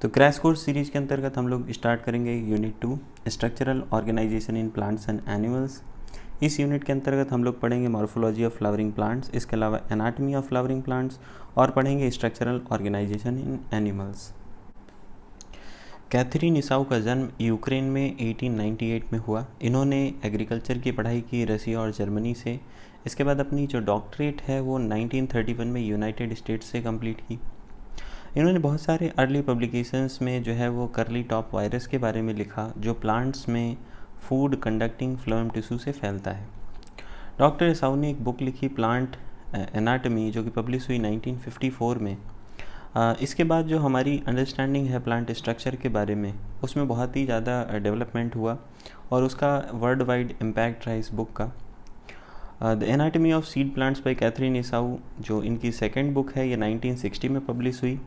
तो crash course series के अंतर्गत हम लोग स्टार्ट करेंगे unit 2 structural organisation in plants and animals. इस यूनिट के अंतर्गत हम लोग पढ़ेंगे मॉर्फोलॉजी ऑफ फ्लावरिंग प्लांट्स, इसके अलावा एनाटमी ऑफ फ्लावरिंग प्लांट्स और पढ़ेंगे स्ट्रक्चरल ऑर्गेनाइजेशन इन एनिमल्स। कैथरीन इसाऊ का जन्म यूक्रेन में 1898 में हुआ। इन्होंने एग्रीकल्चर की पढ़ाई की रसिया और जर्मनी से। इसके बाद अपनी जो डॉक्टरेट है वो 1931 में यूनाइटेड स्टेट्स से कंप्लीट की। इन्होंने बहुत सारे अर्ली पब्लिकेशंस में जो है वो कर्ली टॉप वायरस के बारे में लिखा, जो प्लांट्स में फूड कंडक्टिंग फ्लोएम टिश्यू से फैलता है। डॉक्टर इसाऊ ने एक बुक लिखी प्लांट एनाटमी, जो कि पब्लिश हुई 1954 में। इसके बाद जो हमारी अंडरस्टैंडिंग है प्लांट स्ट्रक्चर के बारे में, उसमें बहुत ही ज़्यादा डेवलपमेंट हुआ और उसका वर्ल्ड वाइड इम्पैक्ट रहा इस बुक का। The anatomy of seed plants by Katherine Esau, जो इनकी सेकेंड बुक है, ये 1960 में पब्लिश हुई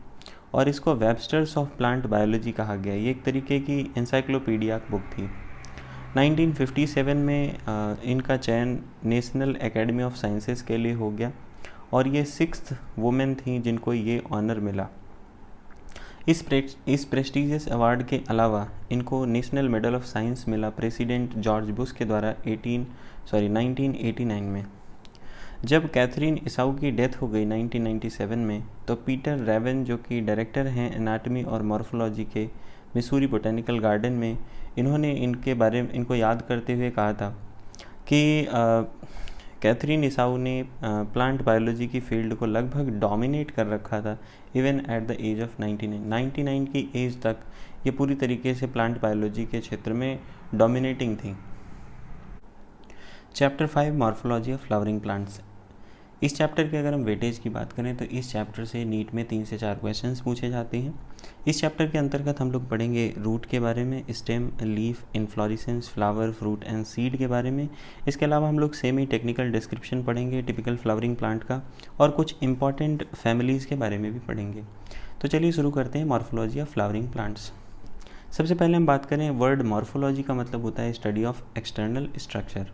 और इसको वेबस्टर्स ऑफ प्लांट बायोलॉजी कहा गया। ये एक तरीके की एनसाइक्लोपीडिया बुक थी। 1957 में इनका चयन नेशनल एकेडमी ऑफ साइंसेस के लिए हो गया और ये 6th वुमेन थी जिनको ये ऑनर मिला। इस प्रेस्टिजियस अवार्ड के अलावा इनको नेशनल मेडल ऑफ साइंस मिला प्रेसिडेंट जॉर्ज बुश के द्वारा 1989 में। जब कैथरीन इसाऊ की डेथ हो गई 1997 में, तो पीटर रेवन, जो कि डायरेक्टर हैं एनाटमी और मॉर्फोलॉजी के मिसूरी बोटेनिकल गार्डन में, इन्होंने इनके बारे में इनको याद करते हुए कहा था कि कैथरीन इसाऊ ने प्लांट बायोलॉजी की फील्ड को लगभग डोमिनेट कर रखा था even at the age of 99 की एज तक ये पूरी तरीके से प्लांट बायोलॉजी के क्षेत्र में डोमिनेटिंग थी। Chapter 5 morphology of flowering plants. इस चैप्टर की अगर हम वेटेज की बात करें तो इस चैप्टर से नीट में 3 से 4 क्वेश्चंस पूछे जाते हैं। इस चैप्टर के अंतर्गत हम लोग पढ़ेंगे रूट के बारे में, stem, leaf, inflorescence, flower, fruit and seed के बारे में। इसके अलावा हम लोग सेमी टेक्निकल डिस्क्रिप्शन पढ़ेंगे टिपिकल फ्लावरिंग प्लांट का और कुछ इंपॉर्टेंट फैमिलीज़ के बारे में भी पढ़ेंगे। तो चलिए शुरू करते हैं मॉर्फोलॉजी ऑफ फ्लावरिंग प्लांट्स। सबसे पहले हम बात करें, वर्ड मॉर्फोलॉजी का मतलब होता है स्टडी ऑफ एक्सटर्नल स्ट्रक्चर।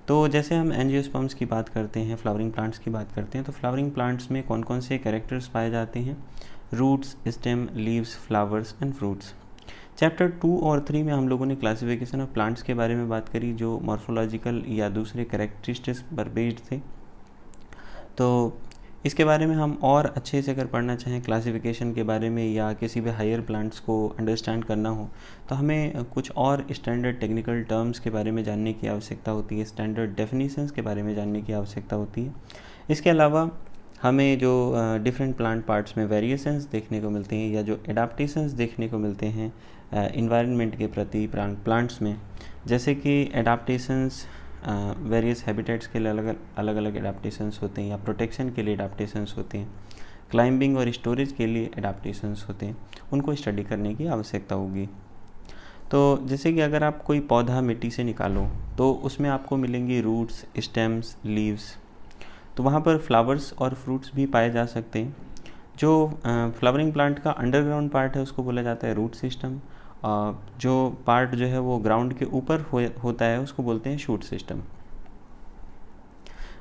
तो जैसे हम एंजियोस्पर्म्स की बात करते हैं, फ्लावरिंग प्लांट्स की बात करते हैं, तो फ्लावरिंग प्लांट्स में कौन कौन से कैरेक्टर्स पाए जाते हैं? Roots, stem, leaves, flowers and fruits. Chapter 2 और 3 में हम लोगों ने क्लासिफिकेशन ऑफ प्लांट्स के बारे में बात करी, जो मॉर्फोलॉजिकल या दूसरे कैरेक्टरिस्टिक्स पर बेस्ड थे। तो इसके बारे में हम और अच्छे से अगर पढ़ना चाहें क्लासिफिकेशन के बारे में या किसी भी हायर प्लांट्स को अंडरस्टैंड करना हो, तो हमें कुछ और स्टैंडर्ड टेक्निकल टर्म्स के बारे में जानने की आवश्यकता होती है, स्टैंडर्ड डेफिनेशंस के बारे में जानने की आवश्यकता होती है। इसके अलावा हमें जो डिफरेंट प्लांट पार्ट्स में वेरिएशंस देखने को मिलते हैं या जो एडाप्टेशंस देखने को मिलते हैं इन्वायरमेंट के प्रति प्लांट्स में, जैसे कि एडाप्टेशंस वेरियस हैबिटेट्स के लिए अलग अलग एडाप्टेशंस होते हैं या प्रोटेक्शन के लिए एडाप्टेशंस होते हैं, क्लाइंबिंग और स्टोरेज के लिए एडाप्टेशंस होते हैं, उनको स्टडी करने की आवश्यकता होगी। तो जैसे कि अगर आप कोई पौधा मिट्टी से निकालो तो उसमें आपको मिलेंगी रूट्स, स्टेम्स, लीव्स। तो वहाँ पर फ्लावर्स और फ्रूट्स भी पाए जा सकते हैं। जो फ्लावरिंग प्लांट का अंडरग्राउंड पार्ट है उसको बोला जाता है रूट सिस्टम। जो पार्ट जो है वो ग्राउंड के ऊपर होता है उसको बोलते हैं शूट सिस्टम।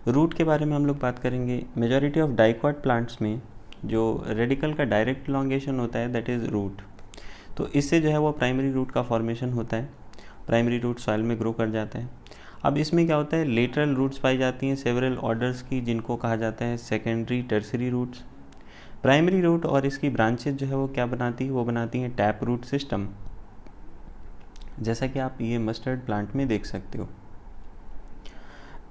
रूट के बारे में हम लोग बात करेंगे। मेजॉरिटी ऑफ डाइकॉट प्लांट्स में जो रेडिकल का डायरेक्ट इलॉन्गेशन होता है दैट इज़ रूट। तो इससे जो है वो प्राइमरी रूट का फॉर्मेशन होता है, प्राइमरी रूट सॉइल में ग्रो कर जाता है। अब इसमें क्या होता है, लेटरल रूट्स पाई जाती हैं सेवरल ऑर्डर्स की, जिनको कहा जाता है secondary, tertiary roots. Primary root और इसकी ब्रांचेज जो है वो क्या बनाती है, वो बनाती हैं टैप रूट सिस्टम, जैसा कि आप ये मस्टर्ड प्लांट में देख सकते हो।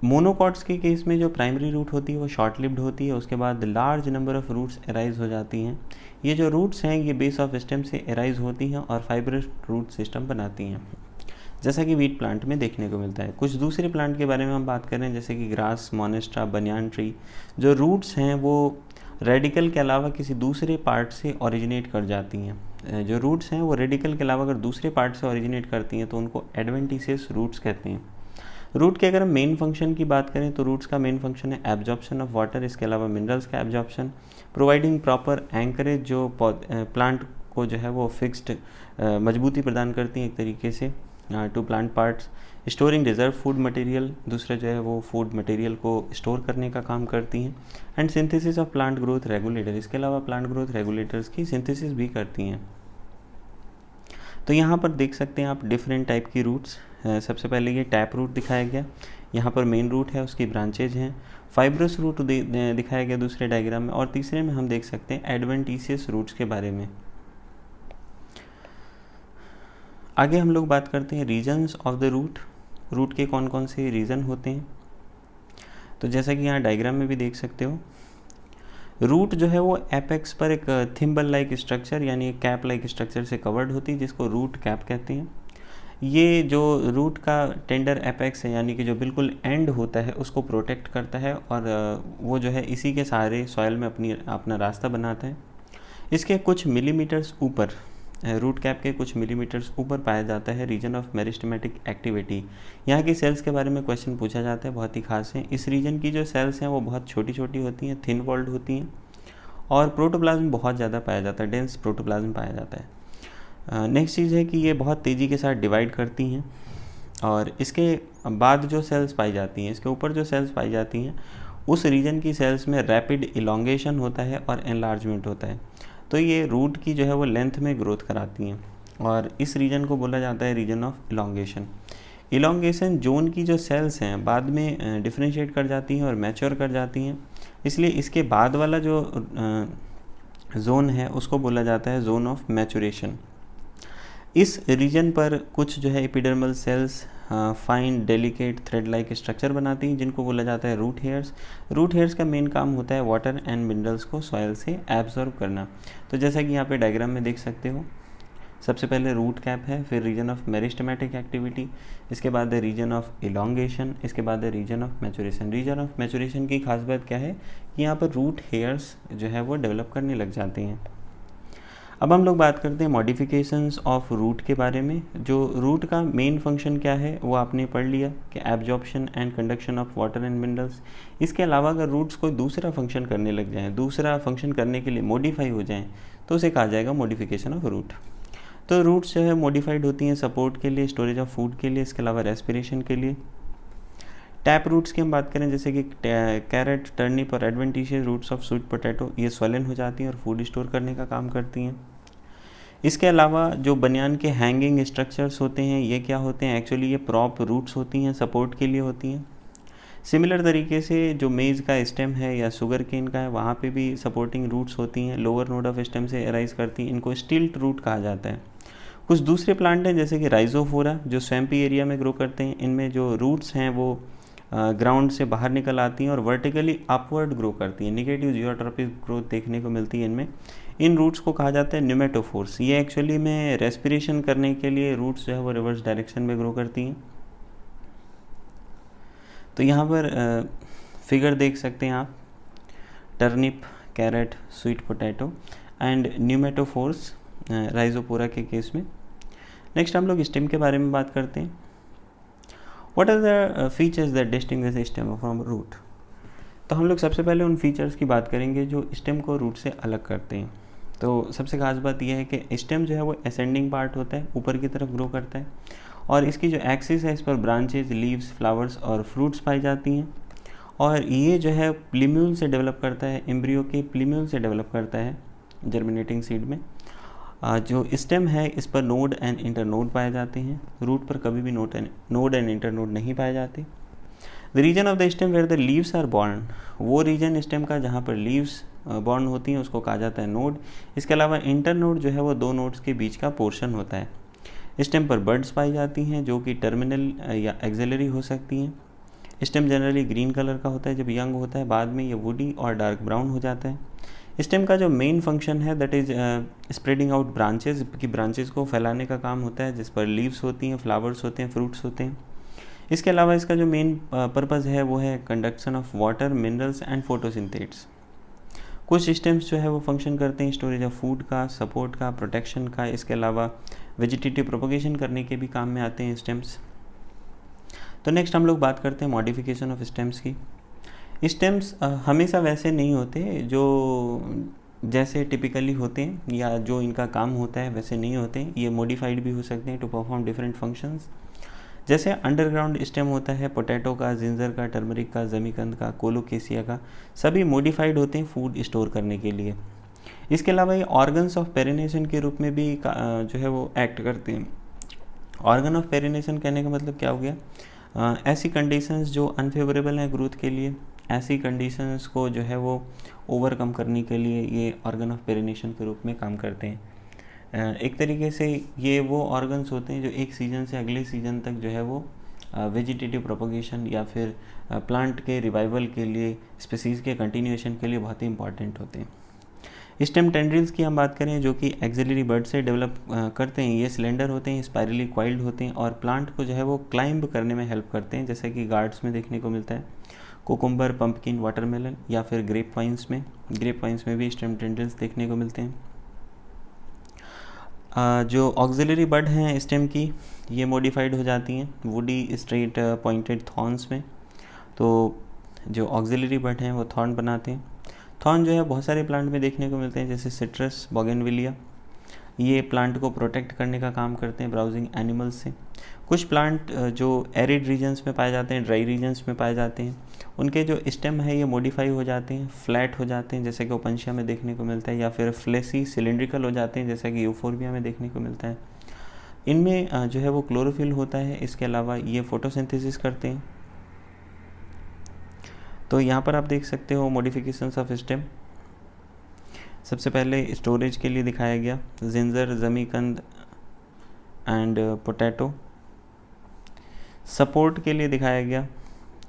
मोनोकॉट्स के केस में जो प्राइमरी रूट होती है वो शॉर्ट लिव्ड होती है, उसके बाद large number of roots arise हो जाती हैं। ये जो रूट्स हैं ये बेस ऑफ स्टेम से एराइज होती हैं और फाइब्रस रूट सिस्टम बनाती हैं, जैसा कि वीट प्लांट में देखने को मिलता है। कुछ दूसरे प्लांट के बारे में हम बात करें, जैसे कि ग्रास, मोनेस्ट्रा, बनियान ट्री, जो रूट्स हैं वो रेडिकल के अलावा किसी दूसरे पार्ट से ओरिजिनेट कर जाती हैं। जो रूट्स हैं वो रेडिकल के अलावा अगर दूसरे पार्ट से ओरिजिनेट करती हैं तो उनको एडवेंटिशियस रूट्स कहते हैं। रूट के अगर हम मेन फंक्शन की बात करें तो रूट्स का मेन फंक्शन है एब्जॉर्प्शन ऑफ वाटर, इसके अलावा मिनरल्स का एब्जॉर्प्शन, प्रोवाइडिंग प्रॉपर एंकरेज, जो प्लांट को जो है वो फिक्स्ड मजबूती प्रदान करती हैं एक तरीके से to plant parts, storing reserve food material, दूसरा जो है वो फूड मटेरियल को स्टोर करने का काम करती हैं, and synthesis of plant growth regulator, इसके अलावा प्लांट ग्रोथ रेगुलेटर्स की सिंथेसिस भी करती हैं। तो यहाँ पर देख सकते हैं आप डिफरेंट टाइप की रूट्स। सबसे पहले ये टैप रूट दिखाया गया, यहाँ पर मेन रूट है, उसकी ब्रांचेज हैं। फाइब्रस रूट दिखाया गया दूसरे डायग्राम में, और तीसरे में हम देख सकते हैं एडवेंटिशियस रूट्स के बारे में। आगे हम लोग बात करते हैं regions of the root. Root के कौन कौन से रीजन होते हैं। तो जैसा कि यहाँ डायग्राम में भी देख सकते हो, रूट जो है वो एपेक्स पर एक थिम्बल लाइक स्ट्रक्चर यानी एक कैप लाइक स्ट्रक्चर से कवर्ड होती है, जिसको रूट कैप कहते हैं। ये जो रूट का टेंडर एपेक्स है यानी कि जो बिल्कुल एंड होता है उसको प्रोटेक्ट करता है, और वो जो है इसी के सहारे सॉइल में अपना रास्ता बनाता है। इसके कुछ मिलीमीटर्स ऊपर, रूट कैप के कुछ मिलीमीटर्स ऊपर पाया जाता है रीजन ऑफ मेरिस्टेमेटिक एक्टिविटी। यहाँ की सेल्स के बारे में क्वेश्चन पूछा जाता है, बहुत ही खास है। इस रीजन की जो सेल्स हैं वो बहुत छोटी छोटी होती हैं, थिन वॉल्ड होती हैं, और प्रोटोप्लाज्म बहुत ज़्यादा पाया जाता है, डेंस प्रोटोप्लाज्म पाया जाता है। नेक्स्ट चीज़ है कि ये बहुत तेज़ी के साथ डिवाइड करती हैं, और इसके बाद जो सेल्स पाई जाती हैं, इसके ऊपर जो सेल्स पाई जाती हैं, उस रीजन की सेल्स में रैपिड इलोंगेशन होता है और एनलार्जमेंट होता है। तो ये रूट की जो है वो लेंथ में ग्रोथ कराती हैं, और इस रीजन को बोला जाता है region of elongation. Elongation zone की जो सेल्स हैं बाद में डिफ्रेंशिएट कर जाती हैं और मैच्योर कर जाती हैं, इसलिए इसके बाद वाला जो जोन है उसको बोला जाता है जोन ऑफ मैचुरेशन। इस रीजन पर कुछ जो है epidermal cells fine delicate thread like structure बनाती हैं, जिनको बोला जाता है रूट हेयर्स। रूट हेयर्स का मेन काम होता है वाटर एंड मिनरल्स को सॉइल से एब्जॉर्ब करना। तो जैसा कि यहाँ पे डायग्राम में देख सकते हो, सबसे पहले रूट कैप है, फिर रीजन ऑफ मेरिस्टेमेटिक एक्टिविटी, इसके बाद है रीजन ऑफ इलोंगेशन, इसके बाद है region of maturation. Region of maturation की खास बात क्या है कि यहाँ पर रूट हेयर्स जो है वो डेवलप करने लग जाते हैं। अब हम लोग बात करते हैं मॉडिफिकेशंस ऑफ रूट के बारे में। जो रूट का मेन फंक्शन क्या है वो आपने पढ़ लिया कि absorption and conduction of water and minerals. इसके अलावा अगर रूट्स कोई दूसरा फंक्शन करने लग जाएँ, दूसरा फंक्शन करने के लिए मॉडिफाई हो जाएँ, तो उसे कहा जाएगा मॉडिफिकेशन ऑफ रूट। तो रूट्स जो है मॉडिफाइड होती हैं सपोर्ट के लिए, स्टोरेज ऑफ फूड के लिए, इसके अलावा रेस्पिरेशन के लिए। टैप रूट्स की हम बात करें, जैसे कि कैरेट, टर्निप और adventitious roots of sweet potato, ये स्वलन हो जाती हैं और फूड स्टोर करने का काम करती हैं। इसके अलावा जो बनियान के हैंगिंग स्ट्रक्चर्स होते हैं, ये क्या होते हैं, एक्चुअली ये प्रॉप रूट्स होती हैं, सपोर्ट के लिए होती हैं। सिमिलर तरीके से जो मेज़ का स्टेम है या शुगर केन का है, वहाँ पे भी सपोर्टिंग रूट्स होती हैं, लोअर नोड ऑफ स्टेम से अराइज करती हैं, इनको स्टिल्ट रूट कहा जाता है। कुछ दूसरे प्लांट हैं जैसे कि राइजोफोरा, जो स्वैम्पी एरिया में ग्रो करते हैं, इनमें जो रूट्स हैं वो ग्राउंड से बाहर निकल आती हैं और वर्टिकली अपवर्ड ग्रो करती हैं। निगेटिव जियोट्रॉपिक ग्रोथ देखने को मिलती है इनमें। इन रूट्स को कहा जाता है न्यूमेटोफोर्स। ये एक्चुअली में रेस्पिरेशन करने के लिए रूट्स जो है वो रिवर्स डायरेक्शन में ग्रो करती हैं। तो यहाँ पर फिगर देख सकते हैं आप, turnip, carrot, sweet potato and pneumatophores Rhizophora के केस में। नेक्स्ट हम लोग स्टेम के बारे में बात करते हैं। What are the features that distinguish stem from root. तो हम लोग सबसे पहले उन फीचर्स की बात करेंगे जो स्टेम को रूट से अलग करते हैं। तो सबसे खास बात यह है कि स्टेम जो है वो असेंडिंग पार्ट होता है, ऊपर की तरफ ग्रो करता है, और इसकी जो एक्सिस है इस पर ब्रांचेज, लीव्स, फ्लावर्स और फ्रूट्स पाई जाती हैं। और ये जो है प्लीम्यूल से डेवलप करता है, एम्ब्रियो के प्लीम्यूल से डेवलप करता है जर्मिनेटिंग सीड में। जो स्टेम है इस पर नोड एंड इंटरनोड पाए जाते हैं। रूट पर कभी भी नोड एंड इंटरनोड नहीं पाए जाते। The region of the stem where the leaves are born, वो रीजन स्टेम का जहाँ पर लीव्स बॉर्न होती हैं उसको कहा जाता है नोड। इसके अलावा इंटरनोड जो है वो दो नोड्स के बीच का पोर्शन होता है। स्टेम पर बड्स पाई जाती हैं जो कि टर्मिनल या एक्सिलरी हो सकती हैं। स्टेम जनरली ग्रीन कलर का होता है जब यंग होता है, बाद में ये वुडी और डार्क ब्राउन हो जाता है। स्टेम का जो मेन फंक्शन है that is spreading out branches, की ब्रांचेस को फैलाने का काम होता है, जिस पर लीव्स होती हैं, फ्लावर्स होते हैं, फ्रूट्स होते हैं। इसके अलावा इसका जो मेन पर्पज़ है वो है conduction of water, minerals and photosynthates. कुछ स्टेम्स जो है वो फंक्शन करते हैं स्टोरेज ऑफ फूड का, सपोर्ट का, प्रोटेक्शन का। इसके अलावा वेजिटेटिव प्रोपगेशन करने के भी काम में आते हैं स्टेम्स। तो नेक्स्ट हम लोग बात करते हैं मॉडिफिकेशन ऑफ स्टेम्स की। स्टेम्स हमेशा वैसे नहीं होते जो जैसे टिपिकली होते हैं, या जो इनका काम होता है वैसे नहीं होते। ये मॉडिफाइड भी हो सकते हैं टू परफॉर्म डिफरेंट फंक्शंस। जैसे अंडरग्राउंड स्टेम होता है पोटैटो का, जिंजर का, टर्मरिक का, जमीकंद का, कोलोकेसिया का, सभी मॉडिफाइड होते हैं फूड स्टोर करने के लिए। इसके अलावा ये ऑर्गन्स ऑफ पेरिनेशन के रूप में भी जो है वो एक्ट करते हैं। ऑर्गन ऑफ पेरिनेशन कहने का मतलब क्या हो गया, ऐसी कंडीशंस जो अनफेवरेबल हैं ग्रोथ के लिए, ऐसी कंडीशंस को जो है वो ओवरकम करने के लिए ये ऑर्गन ऑफ पेरिनेशन के रूप में काम करते हैं। एक तरीके से ये वो ऑर्गन्स होते हैं जो एक सीज़न से अगले सीज़न तक जो है वो वेजिटेटिव प्रोपगेशन या फिर प्लांट के रिवाइवल के लिए, स्पीसीज़ के कंटिन्यूएशन के लिए बहुत ही इंपॉर्टेंट होते हैं। स्टेम टेंड्रिल्स की हम बात करें जो कि एक्सिलरी बड से डेवलप करते हैं, ये सिलेंडर होते हैं, स्पाइरली क्वाइल्ड होते हैं और प्लांट को जो है वो क्लाइंब करने में हेल्प करते हैं, जैसे कि गार्ड्स में देखने को मिलता है, कोकुम्बर, पंपकिन, वाटरमेलन या फिर ग्रेप वाइन्स में भी स्टेम टेंड्रिल्स देखने को मिलते हैं। जो ऑक्सिलरी बड हैं स्टेम की, ये मॉडिफाइड हो जाती हैं वुडी स्ट्रेट पॉइंटेड थॉर्न्स में। तो जो ऑक्सिलरी बड हैं वो थॉर्न बनाते हैं। थॉर्न जो है बहुत सारे प्लांट में देखने को मिलते हैं, जैसे सिट्रस, बोगेनविलिया। ये प्लांट को प्रोटेक्ट करने का काम करते हैं ब्राउजिंग एनिमल्स से। कुछ प्लांट जो एरिड रीजन्स में पाए जाते हैं, ड्राई रीजन्स में पाए जाते हैं, उनके जो स्टेम है ये मॉडिफाई हो जाते हैं, फ्लैट हो जाते हैं, जैसे कि ओपनशिया में देखने को मिलता है, या फिर फ्लेसी सिलिंड्रिकल हो जाते हैं, जैसा कि यूफोर्बिया में देखने को मिलता है। इनमें जो है वो क्लोरोफिल होता है। इसके अलावा ये फोटोसिंथेसिस करते हैं। तो यहाँ पर आप देख सकते हो मॉडिफिकेशंस ऑफ स्टेम। सबसे पहले स्टोरेज के लिए दिखाया गया जिंजर, जमीकंद एंड पोटैटो। सपोर्ट के लिए दिखाया गया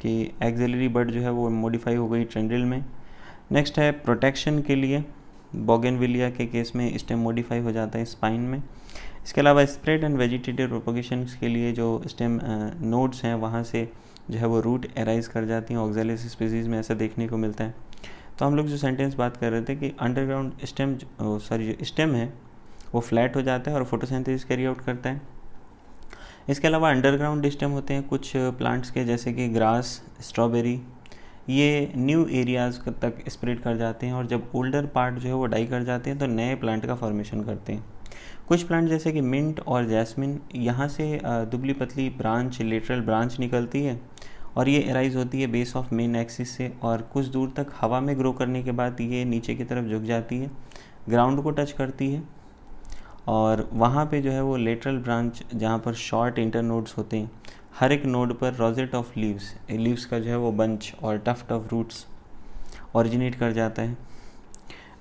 कि एक्सिलरी बड जो है वो मॉडिफाई हो गई टेंड्रिल में। नेक्स्ट है प्रोटेक्शन के लिए, बोगेनविलिया के केस में स्टेम मॉडिफाई हो जाता है स्पाइन में। इसके अलावा स्प्रेड एंड वेजिटेटिव प्रोपगेशन के लिए जो स्टेम नोड्स हैं वहाँ से जो है वो रूट एराइज कर जाती हैं। ऑक्सैलिस स्पीसीज़ में ऐसा देखने को मिलता है। तो हम लोग जो सेंटेंस बात कर रहे थे कि अंडरग्राउंड स्टेम जो स्टेम है वो फ्लैट हो जाता है और फोटोसिंथेसिस कैरी आउट करता है। इसके अलावा अंडरग्राउंड स्टेम होते हैं कुछ प्लांट्स के, जैसे कि ग्रास, स्ट्रॉबेरी, ये न्यू एरियाज़ तक स्प्रेड कर जाते हैं और जब ओल्डर पार्ट जो है वो डाई कर जाते हैं तो नए प्लांट का फॉर्मेशन करते हैं। कुछ प्लांट जैसे कि मिंट और जैस्मिन, यहाँ से दुबली पतली ब्रांच, लेटरल ब्रांच निकलती है और ये एराइज होती है बेस ऑफ मेन एक्सिस से, और कुछ दूर तक हवा में ग्रो करने के बाद ये नीचे की तरफ झुक जाती है, ग्राउंड को टच करती है और वहाँ पे जो है वो लेटरल ब्रांच, जहाँ पर शॉर्ट इंटरनोड्स होते हैं, हर एक नोड पर रोजेट ऑफ लीव्स का जो है वो बंच और टफ्ट ऑफ रूट्स ओरिजिनेट कर जाता है।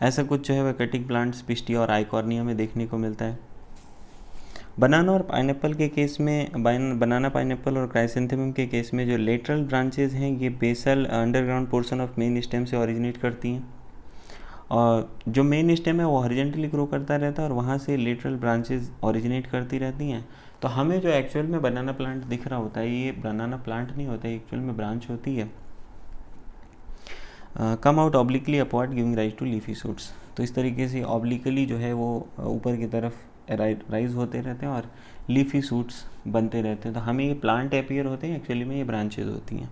ऐसा कुछ जो है वह कटिंग प्लांट्स पिस्टिया और आइकॉर्निया में देखने को मिलता है। बनाना और पाइनएप्पल के केस में, बनाना, पाइनएप्पल और क्राइसेंथेमम के केस में जो लेटरल ब्रांचेज हैं ये basal underground portion of main stem से ओरिजिनेट करती हैं और जो मेन स्टेम है वो हॉरिजॉन्टली ग्रो करता रहता है और वहाँ से लेटरल ब्रांचेज ओरिजिनेट करती रहती हैं। तो हमें जो एक्चुअल में बनाना प्लांट दिख रहा होता है ये बनाना प्लांट नहीं होता है, एक्चुअल में ब्रांच होती है। Come out obliquely upward giving rise to leafy shoots. तो इस तरीके से ऑब्लिकली जो है वो ऊपर की तरफ राइज होते रहते हैं और लीफी शूट्स बनते रहते हैं। तो हमें ये प्लांट अपीयर होते हैं, एक्चुअली में ये ब्रांचेज होती हैं।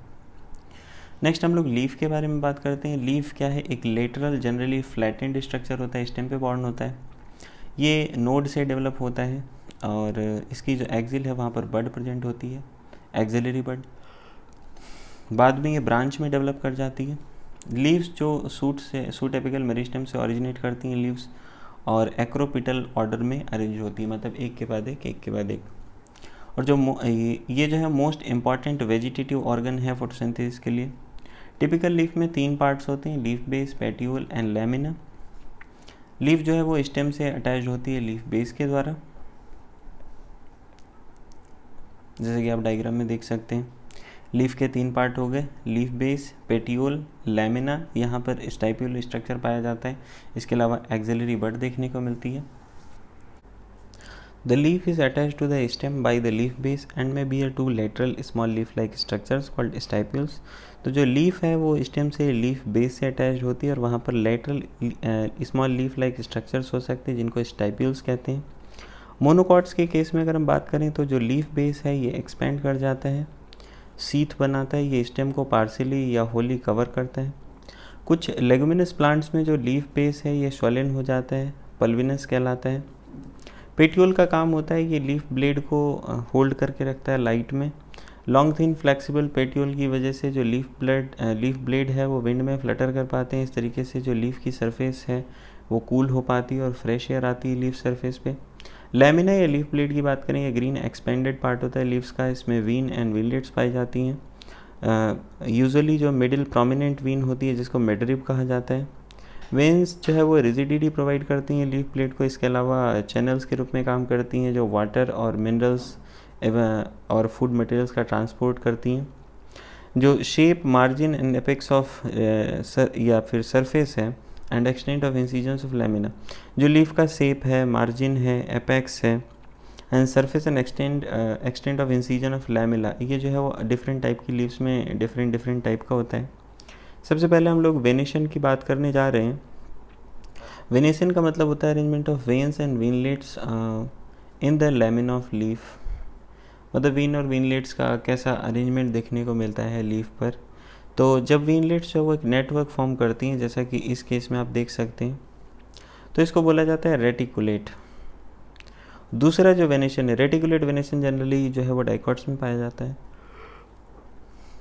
नेक्स्ट हम लोग लीफ के बारे में बात करते हैं। लीफ क्या है? एक लेटरल जनरली फ्लैटेंड स्ट्रक्चर होता है, स्टेम पे बॉर्न होता है। ये नोड से डेवलप होता है और इसकी जो एक्सिल है वहाँ पर बड प्रेजेंट होती है, एक्सिलरी बड। बाद में ये ब्रांच में डेवलप कर जाती है। लीव्स जो सूट एपिकल मेरिस्टेम से ओरिजिनेट करती हैं लीव्स और एक्रोपिटल ऑर्डर में अरेंज होती है, मतलब एक के बाद एक। और जो ये जो है मोस्ट इम्पॉर्टेंट वेजिटेटिव ऑर्गन है फोटोसिंथेसिस के लिए। टिपिकल लीफ में 3 पार्ट्स होते हैं, leaf base, petiole and lamina. Leaf जो है वो स्टेम से अटैच होती है लीफ बेस के द्वारा, जैसे कि आप डायग्राम में देख सकते हैं। लीफ के 3 पार्ट हो गए, लीफ बेस, पेट्यूल, लैमिना। यहाँ पर स्टाइप्यूल स्ट्रक्चर पाया जाता है। इसके अलावा एक्सिलरी बड देखने को मिलती है। The leaf is attached to the stem by the leaf base and may bear 2 lateral small leaf-like structures called stipules. तो जो लीफ है वो स्टेम से लीफ बेस से अटैच होती है और वहाँ पर lateral small leaf like structures हो सकते हैं जिनको स्टाइप्यूल्स कहते हैं। मोनोकॉट्स के केस में अगर हम बात करें तो जो लीफ बेस है ये एक्सपेंड कर जाता है, सीथ बनाता है, ये स्टेम को पार्शियली या होली कवर करता है। कुछ लेगुमिनस प्लांट्स में जो लीफ बेस है ये स्वॉलन हो जाता है, पल्विनस कहलाता है। पेट्यूल का काम होता है ये लीफ ब्लेड को होल्ड करके रखता है लाइट में। लॉन्ग थिन फ्लेक्सिबल पेट्यूल की वजह से जो लीफ ब्लेड है वो विंड में फ्लटर कर पाते हैं। इस तरीके से जो लीफ की सरफेस है वो कूल हो पाती है और फ्रेश एयर आती है लीफ सरफेस पे। लैमिना या लीफ ब्लेड की बात करें, ये ग्रीन एक्सपेंडेड पार्ट होता है लीव्स का, इसमें वीन एंड विनलेट्स पाई जाती हैं। यूजुअली जो मिडिल प्रोमिनेंट वीन होती है जिसको मिडरिब कहा जाता है। वेन्स जो है वो रिजिडिटी प्रोवाइड करती हैं लीफ प्लेट को, इसके अलावा चैनल्स के रूप में काम करती हैं जो वाटर और मिनरल्स और फूड मटेरियल्स का ट्रांसपोर्ट करती हैं। जो shape, margin and apex of या फिर सरफेस है and extent of incisions of lamina, जो लीफ का शेप है, मार्जिन है, एपेक्स है and surface and extent of incision of lamella, ये जो है वो डिफरेंट टाइप की लीव्स में डिफरेंट टाइप का होता है। सबसे पहले हम लोग वेनेशन की बात करने जा रहे हैं। वेनेशन का मतलब होता है arrangement of veins and veinlets in the lamina of leaf, मतलब वीन और विनलेट्स का कैसा अरेंजमेंट देखने को मिलता है लीफ पर। तो जब विनलेट्स जो वो एक नेटवर्क फॉर्म करती हैं, जैसा कि इस केस में आप देख सकते हैं, तो इसको बोला जाता है रेटिकुलेट। दूसरा जो वेनेशन है, रेटिकुलेट वेनेशन जनरली जो है वो डाइकॉट्स में पाया जाता है।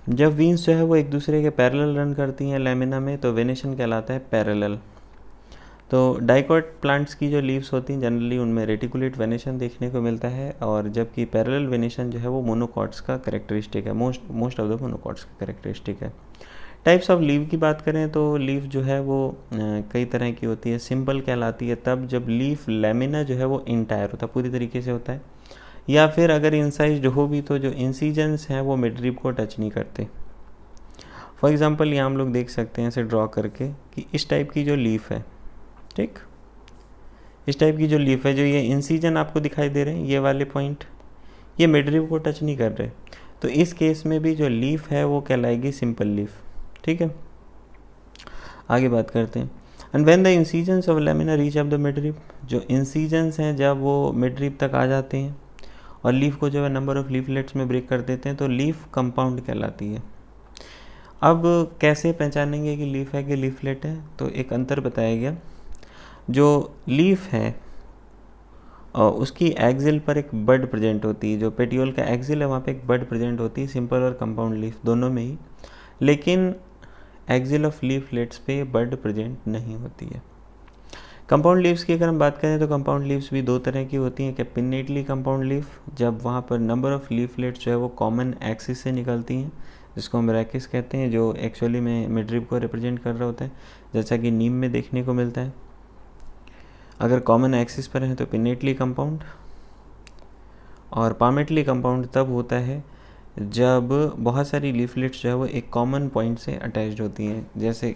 जब वीन्स जो है वो एक दूसरे के पैरेलल रन करती हैं लैमिना में, तो वेनेशन कहलाता है पैरेलल। तो डाइकॉट प्लांट्स की जो लीव्स होती हैं जनरली उनमें रेटिकुलेट वेनेशन देखने को मिलता है, और जबकि पैरेलल वेनेशन जो है वो मोनोकॉट्स का कैरेक्टरिस्टिक है, मोस्ट ऑफ द मोनोकॉट्स का कैरेक्टरिस्टिक है। टाइप्स ऑफ लीव की बात करें तो लीफ जो है वो कई तरह की होती है। सिंपल कहलाती है तब जब लीफ लैमिना जो है वो इंटायर होता है, पूरी तरीके से होता है, या फिर अगर इंसाइज्ड हो भी तो जो इंसिजन्स हैं वो मिडरिब को टच नहीं करते। फॉर एग्जांपल यहाँ हम लोग देख सकते हैं ऐसे ड्रॉ करके कि इस टाइप की जो लीफ है, ठीक, इस टाइप की जो लीफ है, जो ये इंसिजन आपको दिखाई दे रहे हैं, ये वाले पॉइंट, ये मिडरिब को टच नहीं कर रहे, तो इस केस में भी जो लीफ है वो कहलाएगी सिंपल लीफ। ठीक है, आगे बात करते हैं। And when the incisions of lamina reach up the midrib, जो इंसिजन्स हैं जब वो मिडरिब तक आ जाते हैं और लीफ को जो है नंबर ऑफ लीफलेट्स में ब्रेक कर देते हैं, तो लीफ कंपाउंड कहलाती है। अब कैसे पहचानेंगे कि लीफ है कि लीफलेट है, तो एक अंतर बताया गया। जो लीफ है उसकी एक्सिल पर एक बड प्रेजेंट होती है, जो पेटियोल का एक्सिल है वहाँ पे एक बड प्रेजेंट होती है, सिंपल और कंपाउंड लीफ दोनों में ही, लेकिन एक्सिल ऑफ लीफलेट्स पे बड प्रेजेंट नहीं होती है। कंपाउंड लीव्स की अगर हम बात करें तो कंपाउंड लीव्स भी दो तरह की होती हैं। कि पिनेटली कंपाउंड लीफ, जब वहाँ पर नंबर ऑफ लीफलेट्स जो है वो कॉमन एक्सिस से निकलती हैं, जिसको हम रैकिस कहते हैं, जो एक्चुअली में मिडरिब को रिप्रेजेंट कर रहा होता है, जैसा कि नीम में देखने को मिलता है। अगर कॉमन एक्सिस पर है तो पिनेटली कंपाउंड, और पामेटली कंपाउंड तब होता है जब बहुत सारी लीफलेट्स जो है वो एक कॉमन पॉइंट से अटैच्ड होती हैं, जैसे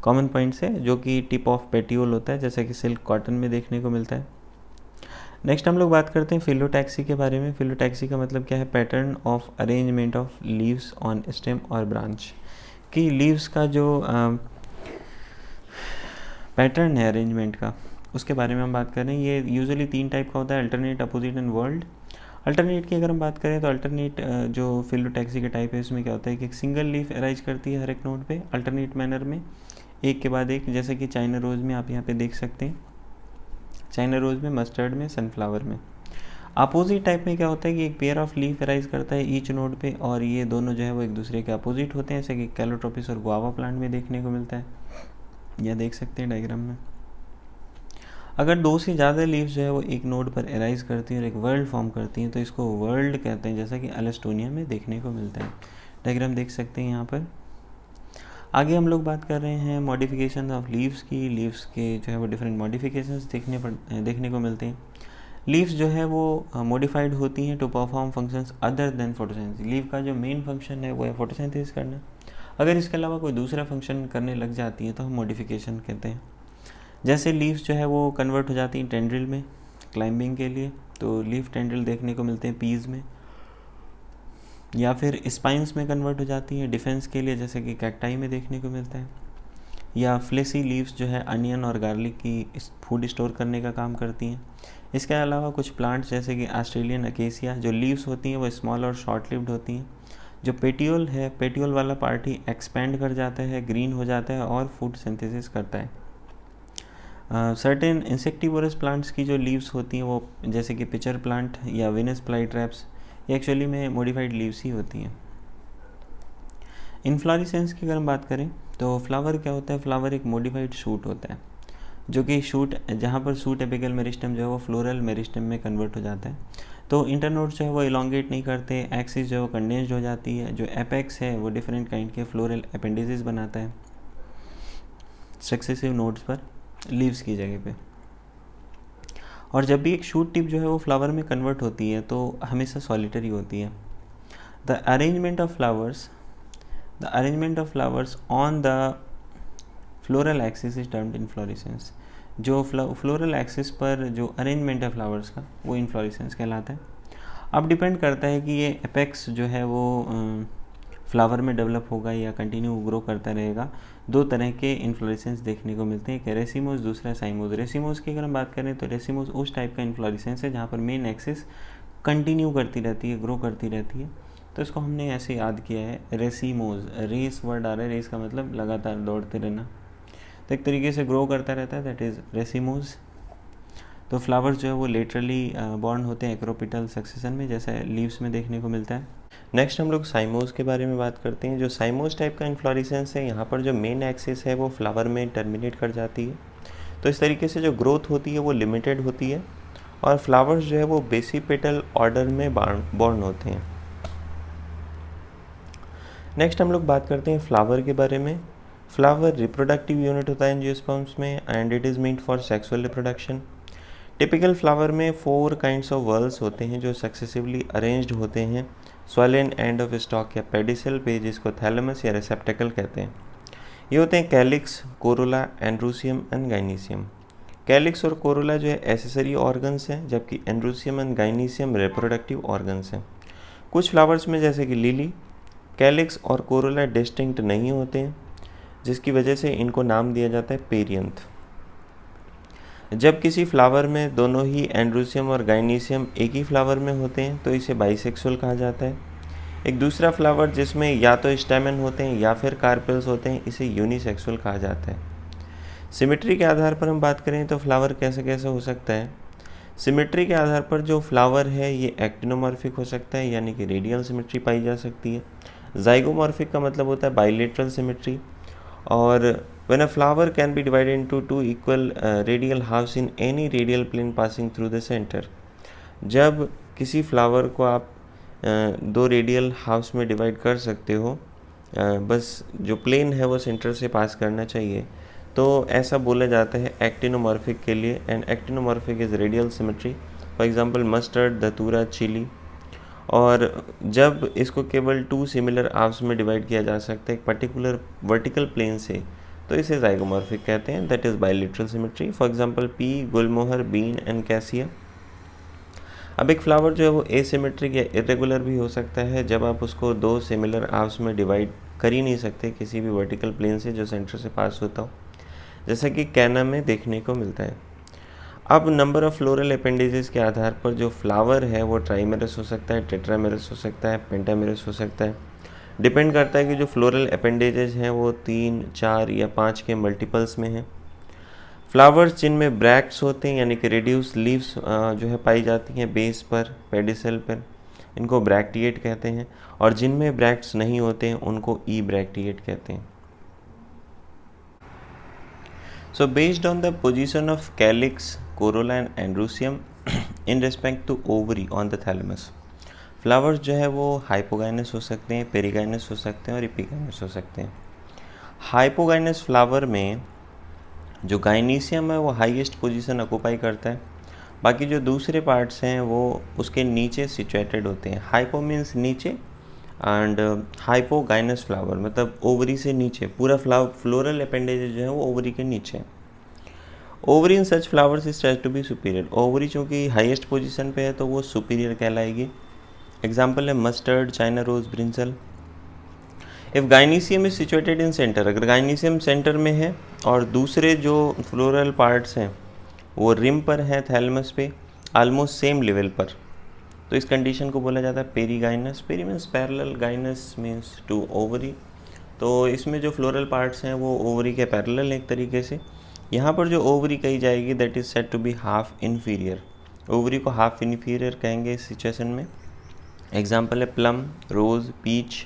कॉमन पॉइंट से जो कि टिप ऑफ पेटियोल होता है, जैसा कि सिल्क कॉटन में देखने को मिलता है। नेक्स्ट हम लोग बात करते हैं फिलोटैक्सी के बारे में। फिलोटैक्सी का मतलब क्या है? Pattern of arrangement of leaves on stem और ब्रांच, कि लीव्स का जो पैटर्न है अरेंजमेंट का, उसके बारे में हम बात करें। ये यूजुअली 3 टाइप का होता है, alternate, opposite and world. Alternate की अगर हम बात करें तो अल्टरनेट जो फिलोटैक्सी का टाइप है उसमें क्या होता है कि एक सिंगल लीफ अराइज करती है हर एक नोड पे अल्टरनेट मैनर में, एक के बाद एक, जैसे कि चाइना रोज़ में आप यहाँ पे देख सकते हैं, चाइना रोज़ में, मस्टर्ड में, सनफ्लावर में। अपोजिट टाइप में क्या होता है कि एक पेयर ऑफ लीफ अराइज करता है ईच नोड पे, और ये दोनों जो है वो एक दूसरे के अपोजिट होते हैं, जैसे कि कैलोट्रोपिस और गुआवा प्लांट में देखने को मिलता है, यह देख सकते हैं डायग्राम में। अगर 2 से ज़्यादा लीव्स जो है वो एक नोड पर अराइज करती हैं और एक वर्ल्ड फॉर्म करती हैं, तो इसको वर्ल्ड कहते हैं, जैसा कि एलेस्टोनिया में देखने को मिलता है। डायग्राम देख सकते हैं यहाँ पर। आगे हम लोग बात कर रहे हैं मॉडिफिकेशन ऑफ लीव्स की। लीव्स के जो है वो डिफरेंट मॉडिफिकेशंस देखने को मिलते हैं। लीव्स जो है वो मॉडिफाइड होती हैं to perform functions other than photosynthesis. Leave का जो मेन फंक्शन है वो है फोटोसिंथेसिस करना। अगर इसके अलावा कोई दूसरा फंक्शन करने लग जाती है तो हम मॉडिफिकेशन कहते हैं। जैसे लीव्स जो है वो कन्वर्ट हो जाती हैं टेंड्रिल में क्लाइंबिंग के लिए, तो लीफ टेंड्रिल देखने को मिलते हैं पीज में, या फिर स्पाइंस में कन्वर्ट हो जाती हैं डिफेंस के लिए, जैसे कि कैक्टाई में देखने को मिलता है। या फ्लेसी लीव्स जो है अनियन और गार्लिक की फूड स्टोर करने का काम करती हैं। इसके अलावा कुछ प्लांट्स जैसे कि ऑस्ट्रेलियन अकेसिया, जो लीव्स होती हैं वो स्मॉल और शॉर्ट लिव्ड होती हैं। जो पेटियोल है, पेटियोल वाला पार्ट ही एक्सपेंड कर जाता है, ग्रीन हो जाता है और फूड सिंथेसिस करता है। सर्टेन इंसेक्टिवोरस प्लांट्स की जो लीव्स होती हैं वो, जैसे कि पिचर प्लांट या विनस फ्लाई ट्रैप्स, ये एक्चुअली में मॉडिफाइड लीव्स ही होती हैं। इन्फ्लोरेसेंस की अगर हम बात करें तो फ्लावर क्या होता है? फ्लावर एक मॉडिफाइड शूट होता है। जो कि शूट, जहाँ पर शूट एपिकल मेरिस्टम जो है वो फ्लोरल मेरिस्टम में कन्वर्ट हो जाता है। तो इंटरनोड्स जो है वो इलोंगेट नहीं करते, एक्सिस जो है वो कंडेंस्ड हो जाती है, जो एपेक्स है वो डिफरेंट काइंड के फ्लोरल अपेंडिसेस बनाता है सक्सेसिव नोड्स पर लीव्स की जगह पे। और जब भी एक शूट टिप जो है वो फ्लावर में कन्वर्ट होती है तो हमेशा सॉलिटरी होती है। The arrangement of flowers on the floral axis is termed inflorescence. जो फ्लोरल एक्सिस पर जो अरेंजमेंट है फ्लावर्स का वो इन्फ्लोरेसेंस कहलाता है। अब डिपेंड करता है कि ये एपेक्स जो है वो फ्लावर में डेवलप होगा या कंटिन्यू ग्रो करता रहेगा। दो तरह के इन्फ्लोरेसेंस देखने को मिलते हैं, एक रेसिमोस, दूसरा साइमोस। रेसिमोस की अगर हम बात करें तो रेसिमोस उस टाइप का इन्फ्लोरेसेंस है जहाँ पर मेन एक्सिस कंटिन्यू करती रहती है, ग्रो करती रहती है, तो इसको हमने ऐसे याद किया है रेसिमोस। रेस वर्ड आ रहा है, रेस का मतलब लगातार दौड़ते रहना, तो एक तरीके से ग्रो करता रहता है, दैट इज़ रेसिमोस। तो फ्लावर्स जो है वो लेटरली बॉर्न होते हैं एक्रोपिटल सक्सेशन में, जैसा लीव्स में देखने को मिलता है। नेक्स्ट हम लोग साइमोस के बारे में बात करते हैं। जो साइमोस टाइप का इन्फ्लोरेसेंस है, यहाँ पर जो मेन एक्सिस है वो फ्लावर में टर्मिनेट कर जाती है, तो इस तरीके से जो ग्रोथ होती है वो लिमिटेड होती है और फ्लावर्स जो है वो बेसिपेटल ऑर्डर में बॉर्न होते हैं। नेक्स्ट हम लोग बात करते हैं फ्लावर के बारे में। फ्लावर रिप्रोडक्टिव यूनिट होता है एंजियोस्पर्म्स में and it is meant for sexual reproduction. Typical flower में 4 काइंड्स ऑफ वर्ल्स होते हैं जो सक्सेसिवली अरेंज्ड होते हैं स्वैलन एंड ऑफ स्टॉक या पेडिसल पे, जिसको थैलेमस या रिसेप्टेकल कहते हैं। ये होते हैं कैलिक्स, कोरोला, एंड्रूसियम एंड गाइनीसियम। कैलिक्स और कोरोला जो है एसेसरी ऑर्गन्स हैं, जबकि एंड्रूसियम एंड गाइनीसियम रिप्रोडक्टिव ऑर्गन्स हैं। कुछ फ्लावर्स में जैसे कि लिली, कैलिक्स और कोरोला डिस्टिंक्ट नहीं होते हैं, जिसकी वजह से इनको नाम दिया जाता है पेरियंथ। जब किसी फ्लावर में दोनों ही एंड्रूसियम और गाइनीसियम एक ही फ्लावर में होते हैं तो इसे बाइसेक्सुअल कहा जाता है। एक दूसरा फ्लावर जिसमें या तो स्टेमन होते हैं या फिर कार्पेल्स होते हैं, इसे यूनिसेक्सुअल कहा जाता है। सिमेट्री के आधार पर हम बात करें तो फ्लावर कैसे कैसे हो सकता है। सिमेट्री के आधार पर जो फ्लावर है ये एक्टिनोमॉर्फिक हो सकता है, यानी कि रेडियल सिमेट्री पाई जा सकती है। जाइगोमॉर्फिक का मतलब होता है बाइलेटरल सिमेट्री। और when a flower can be divided into 2 equal radial halves in any radial plane passing through the center। जब किसी फ्लावर को आप दो रेडियल हाफ्स में डिवाइड कर सकते हो, बस जो प्लेन है वो सेंटर से पास करना चाहिए, तो ऐसा बोला जाता है एक्टिनोमॉर्फिक के लिए। And actinomorphic is radial symmetry, for example mustard, धतूरा, चिली। और जब इसको केवल 2 सिमिलर हाफ्स में डिवाइड किया जा सकता है एक पर्टिकुलर वर्टिकल प्लेन से, तो इसे जाइगोमॉर्फिक कहते हैं, that is bilateral symmetry. For example pea, gulmohar, bean and cassia. अब एक फ्लावर जो है वो एसिमेट्रिक या इरेगुलर भी हो सकता है जब आप उसको 2 सिमिलर हाफ्स में डिवाइड कर ही नहीं सकते किसी भी वर्टिकल प्लेन से जो सेंटर से पास होता हो, जैसा कि कैना में देखने को मिलता है। अब नंबर ऑफ फ्लोरल अपेंडेजेस के आधार पर जो फ्लावर है वो ट्राइमेरस हो सकता है, टेट्रामेरस हो सकता है, पेंटामेरस हो सकता है। डिपेंड करता है कि जो फ्लोरल अपेंडेजेस हैं वो 3, 4 या 5 के मल्टीपल्स में हैं। फ्लावर्स जिनमें ब्रैक्ट्स होते हैं यानी कि रेड्यूस लीव्स जो है पाई जाती हैं बेस पर, पेडिसल पर, इनको ब्रैक्टिएट कहते हैं। और जिनमें ब्रैक्ट्स नहीं होते हैं उनको ई ब्रैक्टिएट कहते हैं। So based on the position of calyx, corolla and androsium in respect to ovary on the thalamus, flowers जो है वो हाइपोगाइनस हो सकते हैं, पेरिगाइनस हो सकते हैं और एपिगाइनस हो सकते हैं। हाइपोगाइनस फ्लावर में जो गाइनीसियम है वो हाईएस्ट पोजीशन ऑक्यूपाई करता है, बाकी जो दूसरे पार्ट्स हैं वो उसके नीचे सिचुएटेड होते हैं। हाइपो मीन्स नीचे एंड हाइपोगाइनस फ्लावर मतलब ओवरी से नीचे, पूरा फ्लोरल अपेंडेज जो है वो ओवरी के नीचे। Ovary in such flowers is said to be superior. Ovary चूँकि हाईएस्ट पोजीशन पे है तो वो सुपीरियर कहलाएगी। एग्जाम्पल है mustard, China rose, brinjal. If gynoecium is situated in centre, अगर गाइनीसियम सेंटर में है और दूसरे जो फ्लोरल पार्ट्स हैं वो रिम पर है, थैलेमस पे ऑलमोस्ट सेम लेवल पर, तो इस कंडीशन को बोला जाता है perigynous. Peri means parallel, gynous means to ovary. तो इसमें जो फ्लोरल पार्ट्स हैं वो ओवरी के पैरेलल एक तरीके से। यहाँ पर जो ओवरी कही जाएगी that is said to be half inferior. Ovary को हाफ इन्फीरियर कहेंगे इस सिचुएशन में। एग्जाम्पल है plum, rose, peach.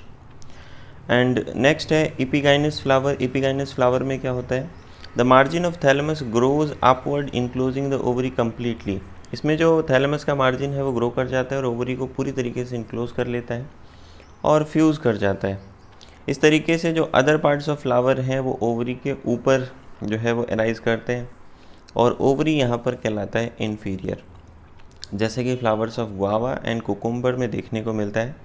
And next है एपिगाइनस फ्लावर। एपिगाइनस फ्लावर में क्या होता है, the margin of thalamus grows upward enclosing the ovary completely. इसमें जो थैलेमस का मार्जिन है वो ग्रो कर जाता है और ओवरी को पूरी तरीके से इनक्लोज कर लेता है और फ्यूज़ कर जाता है। इस तरीके से जो अदर पार्ट्स ऑफ फ्लावर हैं वो ओवरी के ऊपर जो है वो अराइज करते हैं और ओवरी यहाँ पर कहलाता है इन्फीरियर, जैसे कि flowers of guava and cucumber में देखने को मिलता है।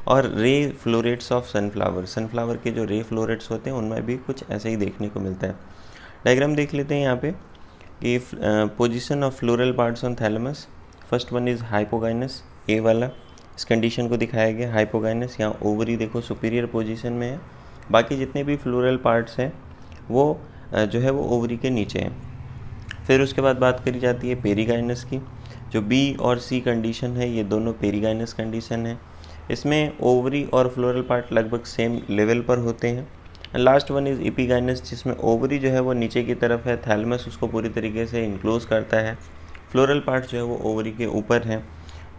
और रे फ्लोरेट्स ऑफ सनफ्लावर के जो रे फ्लोरेट्स होते हैं उनमें भी कुछ ऐसे ही देखने को मिलता है। डायग्राम देख लेते हैं यहाँ पे कि position of floral parts on thalamus. First one is hypogynous, A वाला, इस कंडीशन को दिखाया गया हाइपोगाइनस। यहाँ ओवरी देखो सुपीरियर पोजीशन में है, बाकी जितने भी फ्लोरल पार्ट्स हैं वो जो है वो ओवरी के नीचे हैं। फिर उसके बाद बात करी जाती है पेरीगाइनस की। जो बी और सी कंडीशन है ये दोनों पेरीगाइनस कंडीशन है। इसमें ओवरी और फ्लोरल पार्ट लगभग सेम लेवल पर होते हैं। लास्ट वन इज़ एपिगाइनस, जिसमें ओवरी जो है वो नीचे की तरफ है, थैलेमस उसको पूरी तरीके से इनक्लोज करता है, फ्लोरल पार्ट जो है वो ओवरी के ऊपर है।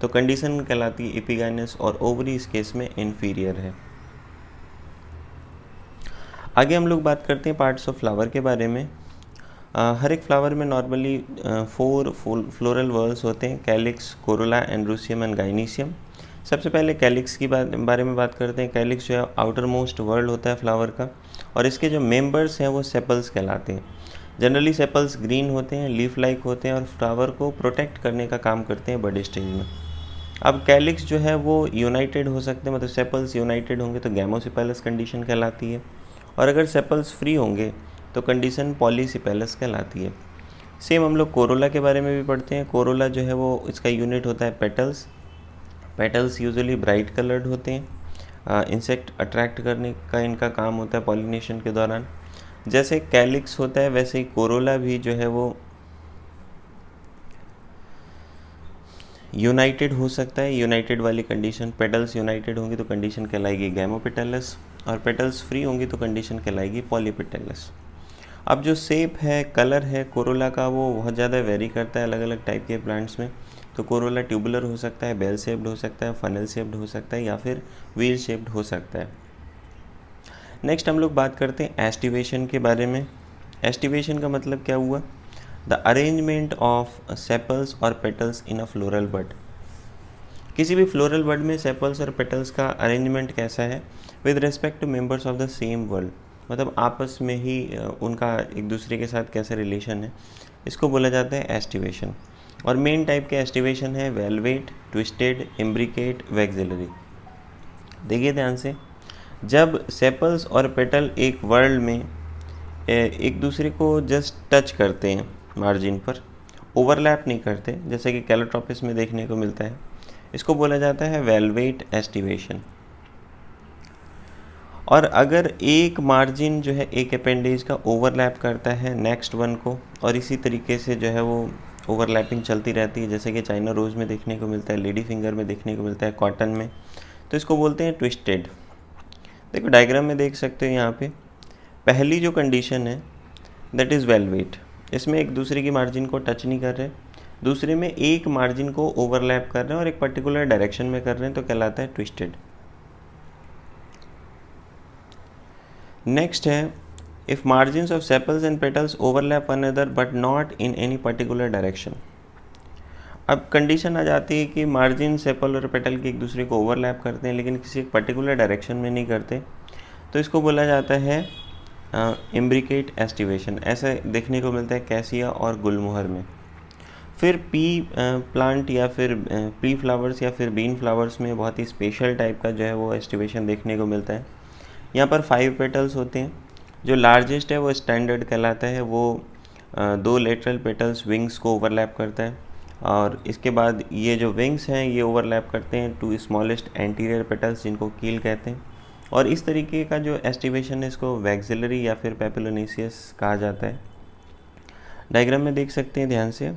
तो कंडीशन कहलाती है एपिगाइनस और ओवरी इस केस में इन्फीरियर है। आगे हम लोग बात करते हैं पार्ट्स ऑफ फ्लावर के बारे में। हर एक फ्लावर में नॉर्मली 4 फ्लोरल वर्ल्स होते हैं, calyx, Corolla, androecium and gynoecium. सबसे पहले कैलिक्स की बारे में बात करते हैं। कैलिक्स जो है आउटर मोस्ट वर्ल्ड होता है फ्लावर का और इसके जो मेंबर्स हैं वो सेपल्स कहलाते हैं। जनरली सेपल्स ग्रीन होते हैं, लीफ लाइक होते हैं और फ्लावर को प्रोटेक्ट करने का काम करते हैं बड़े स्टेज में। अब कैलिक्स जो है वो यूनाइटेड हो सकते हैं, मतलब सेपल्स यूनाइटेड होंगे तो गैमोसिपेलस कंडीशन कहलाती है, और अगर सेपल्स फ्री होंगे तो कंडीशन पॉलीसिपेलस कहलाती है। सेम हम लोग कोरोला के बारे में भी पढ़ते हैं। कोरोला जो है वो इसका यूनिट होता है petals. Petals usually bright coloured होते हैं। इंसेक्ट अट्रैक्ट करने का इनका काम होता है पॉलिनेशन के दौरान। जैसे कैलिक्स होता है वैसे ही कोरोला भी जो है वो यूनाइटेड हो सकता है। यूनाइटेड वाली कंडीशन, पेटल्स यूनाइटेड होंगी तो कंडीशन कहलाएगी गैमोपेटलस और पेटल्स फ्री होंगी तो कंडीशन कहलाएगी पॉलीपेटलस। अब जो शेप है, कलर है कोरोला का वो बहुत ज़्यादा वेरी करता है अलग अलग टाइप के प्लांट्स में। तो कोरोला ट्यूबुलर हो सकता है, बेल शेप्ड हो सकता है, फनल शेप्ड हो सकता है या फिर व्हील शेप्ड हो सकता है। नेक्स्ट हम लोग बात करते हैं एस्टिवेशन के बारे में। एस्टिवेशन का मतलब क्या हुआ? द अरेंजमेंट ऑफ सेपल्स और पेटल्स इन अ फ्लोरल बड। किसी भी फ्लोरल बड में सेपल्स और पेटल्स का अरेंजमेंट कैसा है with respect to members of the same whorl, मतलब आपस में ही उनका एक दूसरे के साथ कैसा रिलेशन है, इसको बोला जाता है एस्टिवेशन। और मेन टाइप के एस्टिवेशन है वेलवेट, ट्विस्टेड, इम्ब्रिकेट, वैक्सिलरी। देखिए ध्यान से, जब सेपल्स और पेटल एक वर्ल्ड में एक दूसरे को जस्ट टच करते हैं मार्जिन पर, ओवरलैप नहीं करते, जैसे कि कैलोट्रोपिस में देखने को मिलता है, इसको बोला जाता है वेलवेट एस्टिवेशन। और अगर एक मार्जिन जो है एक अपेंडेज का ओवरलैप करता है नेक्स्ट वन को और इसी तरीके से जो है वो ओवरलैपिंग चलती रहती है, जैसे कि चाइना रोज़ में देखने को मिलता है, लेडी फिंगर में देखने को मिलता है, कॉटन में, तो इसको बोलते हैं ट्विस्टेड। देखो डायग्राम में देख सकते हो यहाँ पे पहली जो कंडीशन है दैट इज़ वेलवेट, इसमें एक दूसरे की मार्जिन को टच नहीं कर रहे, दूसरे में एक मार्जिन को ओवरलैप कर रहे हैं और एक पर्टिकुलर डायरेक्शन में कर रहे हैं, तो कहलाता है ट्विस्टेड। नेक्स्ट है if margins of sepals and petals overlap one another but not in any particular direction. अब कंडीशन आ जाती है कि मार्जिन सेपल और पेटल के एक दूसरे को ओवरलैप करते हैं लेकिन किसी एक पर्टिकुलर डायरेक्शन में नहीं करते, तो इसको बोला जाता है इम्ब्रिकेट एस्टिवेशन। ऐसा देखने को मिलता है कैसिया और गुलमोहर में। फिर पी प्लांट या फिर पी फ्लावर्स या फिर बीन फ्लावर्स में बहुत ही स्पेशल टाइप का जो है वो एस्टिवेशन देखने को मिलता है। यहाँ पर 5 पेटल्स होते हैं, जो लार्जेस्ट है वो स्टैंडर्ड कहलाता है, वो 2 लेटरल पेटल्स विंग्स को ओवरलैप करता है और इसके बाद ये जो विंग्स हैं ये ओवरलैप करते हैं 2 स्मॉलेस्ट एंटीरियर पेटल्स जिनको कील कहते हैं। और इस तरीके का जो एस्टिवेशन है इसको वैक्सिलरी या फिर पेपिलोनेसियस कहा जाता है। डायग्राम में देख सकते हैं ध्यान से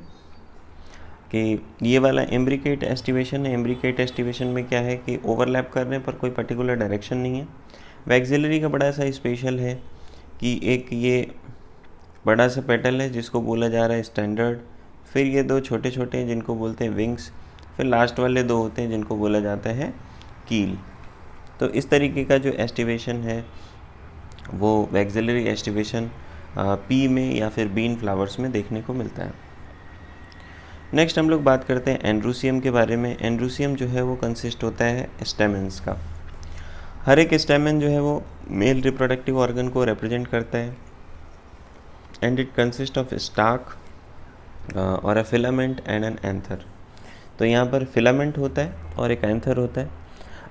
कि ये वाला इम्ब्रिकेट एस्टिवेशन है। इम्ब्रिकेट एस्टिवेशन में क्या है कि ओवरलैप करने पर कोई पर्टिकुलर डायरेक्शन नहीं है। वैक्सिलरी का बड़ा सा स्पेशल है कि एक ये बड़ा सा पेटल है जिसको बोला जा रहा है स्टैंडर्ड, फिर ये 2 छोटे छोटे हैं जिनको बोलते हैं विंग्स, फिर लास्ट वाले 2 होते हैं जिनको बोला जाता है कील। तो इस तरीके का जो एस्टिवेशन है वो वैक्सिलरी एस्टिवेशन पी में या फिर बीन फ्लावर्स में देखने को मिलता है। नेक्स्ट हम लोग बात करते हैं एंड्रोसियम के बारे में। एंड्रोसियम जो है वो कंसिस्ट होता है स्टेमेंस का। हर एक स्टेमेन जो है वो मेल रिप्रोडक्टिव ऑर्गन को रिप्रेजेंट करता है and it consist of stalk और a filament and an anther. तो यहाँ पर फिलामेंट होता है और एक एंथर होता है।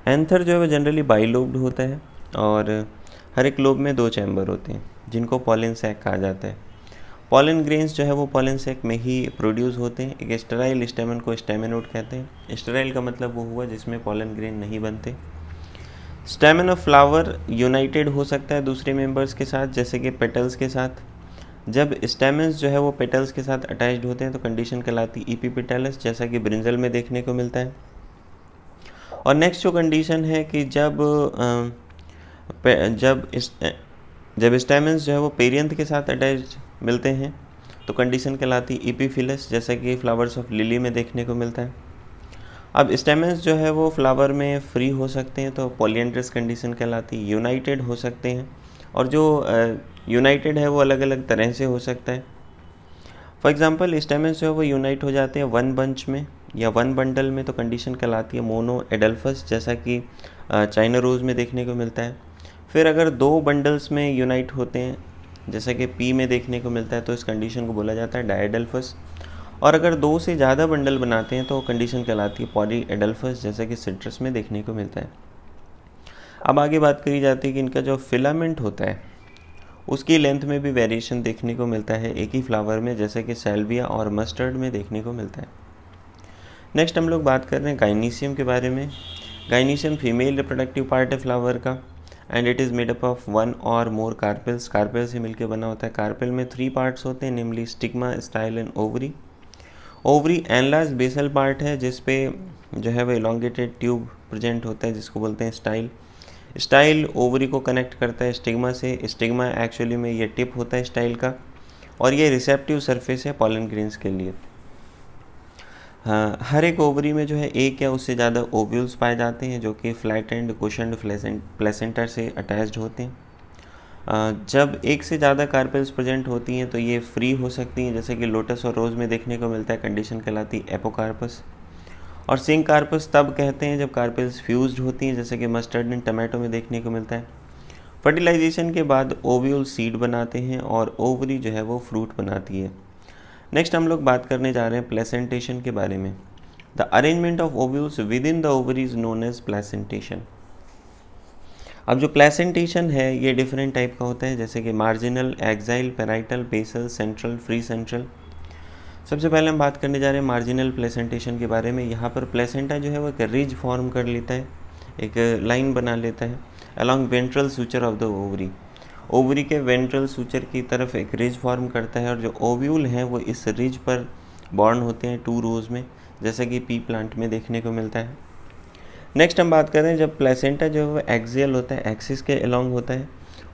एंथर जो है वो जनरली बाइलोब्ड होता है और हर एक लोब में 2 चैम्बर होते हैं जिनको पॉलन सैक कहा जाता है। पॉलन ग्रेन्स जो है वो पॉलन सैक में ही प्रोड्यूस होते हैं। एक स्टेराइल स्टेमन को स्टेमेनोड कहते हैं। स्टेराइल का मतलब वो हुआ जिसमें पॉलन ग्रेन नहीं बनते। स्टेमन ऑफ फ्लावर यूनाइटेड हो सकता है दूसरे मेंबर्स के साथ, जैसे कि पेटल्स के साथ। जब स्टेमन्स जो है वो पेटल्स के साथ अटैच्ड होते हैं तो कंडीशन कहलाती इपीपेटलस, जैसा कि ब्रिंजल में देखने को मिलता है। और नेक्स्ट जो कंडीशन है कि जब स्टेमन्स जो है वो पेरियंथ के साथ अटैच मिलते हैं तो कंडीशन कहलाती इपीफिलस, जैसा कि फ्लावर्स ऑफ लिली में देखने को मिलता है। अब स्टेमन्स जो है वो फ्लावर में फ्री हो सकते हैं तो पॉलिएंड्रस कंडीशन कहलाती है। यूनाइटेड हो सकते हैं और जो यूनाइटेड है वो अलग अलग तरह से हो सकता है। फॉर एग्जांपल स्टेमन्स जो है वो यूनाइट हो जाते हैं 1 बंच में या 1 बंडल में तो कंडीशन कहलाती है मोनो एडल्फस, जैसा कि चाइना रोज़ में देखने को मिलता है। फिर अगर 2 बंडल्स में यूनाइट होते हैं जैसा कि पी में देखने को मिलता है तो इस कंडीशन को बोला जाता है डायडल्फस। और अगर 2 से ज़्यादा बंडल बनाते हैं तो कंडीशन कहलाती है पॉली एडल्फस, जैसा कि सिट्रस में देखने को मिलता है। अब आगे बात करी जाती है कि इनका जो फिलामेंट होता है उसकी लेंथ में भी वेरिएशन देखने को मिलता है एक ही फ्लावर में, जैसे कि सैल्विया और मस्टर्ड में देखने को मिलता है। नेक्स्ट हम लोग बात कर रहे हैं गाइनीशियम के बारे में। गाइनीशियम फीमेल रिप्रोडक्टिव पार्ट है फ्लावर का and it is made up of 1 और मोर कार्पेल्स। कार्पेल से मिलकर बना होता है। कार्पेल में 3 पार्ट्स होते हैं, namely stigma, style and ovary. Ovary enlarge basal part है जिसपे जो है वो इलोंगेटेड ट्यूब प्रेजेंट होता है जिसको बोलते हैं स्टाइल। स्टाइल ओवरी को कनेक्ट करता है स्टिग्मा से। स्टिग्मा एक्चुअली में ये टिप होता है स्टाइल का और ये रिसेप्टिव सरफेस है पॉलन ग्रेन्स के लिए। हाँ, हर एक ओवरी में जो है एक या उससे ज़्यादा ओव्यूल्स पाए जाते हैं जो कि फ्लैट एंड कुशन्ड प्लेसेंटा से अटैच्ड होते हैं। जब एक से ज़्यादा कार्पेल्स प्रेजेंट होती हैं तो ये फ्री हो सकती हैं, जैसे कि लोटस और रोज़ में देखने को मिलता है। कंडीशन कहलाती है एपोकार्पस। और सिंक कार्पस तब कहते हैं जब कार्पेल्स फ्यूज्ड होती हैं, जैसे कि मस्टर्ड एंड टमाटो में देखने को मिलता है। फर्टिलाइजेशन के बाद ओव्यूल सीड बनाते हैं और ओवरी जो है वो फ्रूट बनाती है। नेक्स्ट हम लोग बात करने जा रहे हैं प्लेसेंटेशन के बारे में। The arrangement of ovules within the ovary is known as placentation. अब जो प्लेसेंटेशन है ये डिफरेंट टाइप का होता है, जैसे कि marginal, axile, parietal, basal, central, free central. सबसे पहले हम बात करने जा रहे हैं मार्जिनल प्लेसेंटेशन के बारे में। यहाँ पर प्लेसेंटा जो है वो एक रिज फॉर्म कर लेता है, एक लाइन बना लेता है along ventral suture of the ovary. Ovary के वेंट्रल सूचर की तरफ एक रिज फॉर्म करता है और जो ओव्यूल हैं वो इस रिज पर बॉर्न होते हैं 2 रोज में, जैसा कि पी प्लांट में देखने को मिलता है। नेक्स्ट हम बात करें जब प्लेसेंटा जो है वो एक्सियल होता है, एक्सिस के अलॉन्ग होता है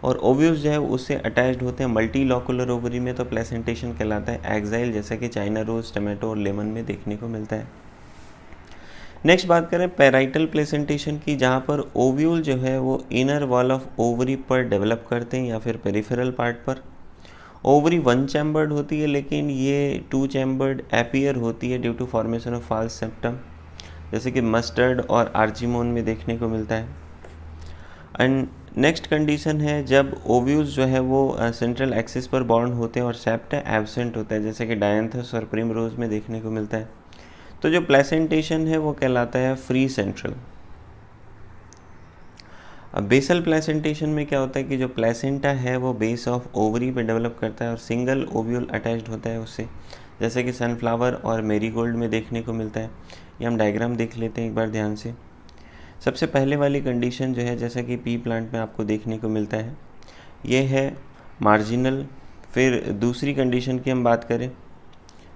और ओव्यूल्स जो है उससे अटैच्ड होते हैं मल्टी लॉकुलर ओवरी में, तो प्लेसेंटेशन कहलाता है एक्साइल, जैसा कि चाइना रोज, टमाटो और लेमन में देखने को मिलता है। नेक्स्ट बात करें पेराइटल प्लेसेंटेशन की, जहाँ पर ओव्यूल जो है वो इनर वॉल ऑफ ओवरी पर डेवलप करते हैं या फिर पेरिफेरल पार्ट पर। ओवरी 1 चैम्बर्ड होती है लेकिन ये 2 चैम्बर्ड एपियर होती है due to formation of false septum, जैसे कि मस्टर्ड और आर्चिमोन में देखने को मिलता है। एंड नेक्स्ट कंडीशन है जब ओव्यूल्स जो है वो सेंट्रल एक्सिस पर बॉर्न होते हैं और सेप्टा एब्सेंट होता है, जैसे कि डायंथस और प्रिमरोज में देखने को मिलता है। तो जो प्लेसेंटेशन है वो कहलाता है फ्री सेंट्रल। अब बेसल प्लेसेंटेशन में क्या होता है कि जो प्लेसेंटा है वो बेस ऑफ ओवरी पे डेवलप करता है और सिंगल ओव्यूल अटैच्ड होता है उससे, जैसे कि सनफ्लावर और मेरीगोल्ड में देखने को मिलता है। ये हम डायग्राम देख लेते हैं एक बार ध्यान से। सबसे पहले वाली कंडीशन जो है जैसा कि पी प्लांट में आपको देखने को मिलता है ये है मार्जिनल। फिर दूसरी कंडीशन की हम बात करें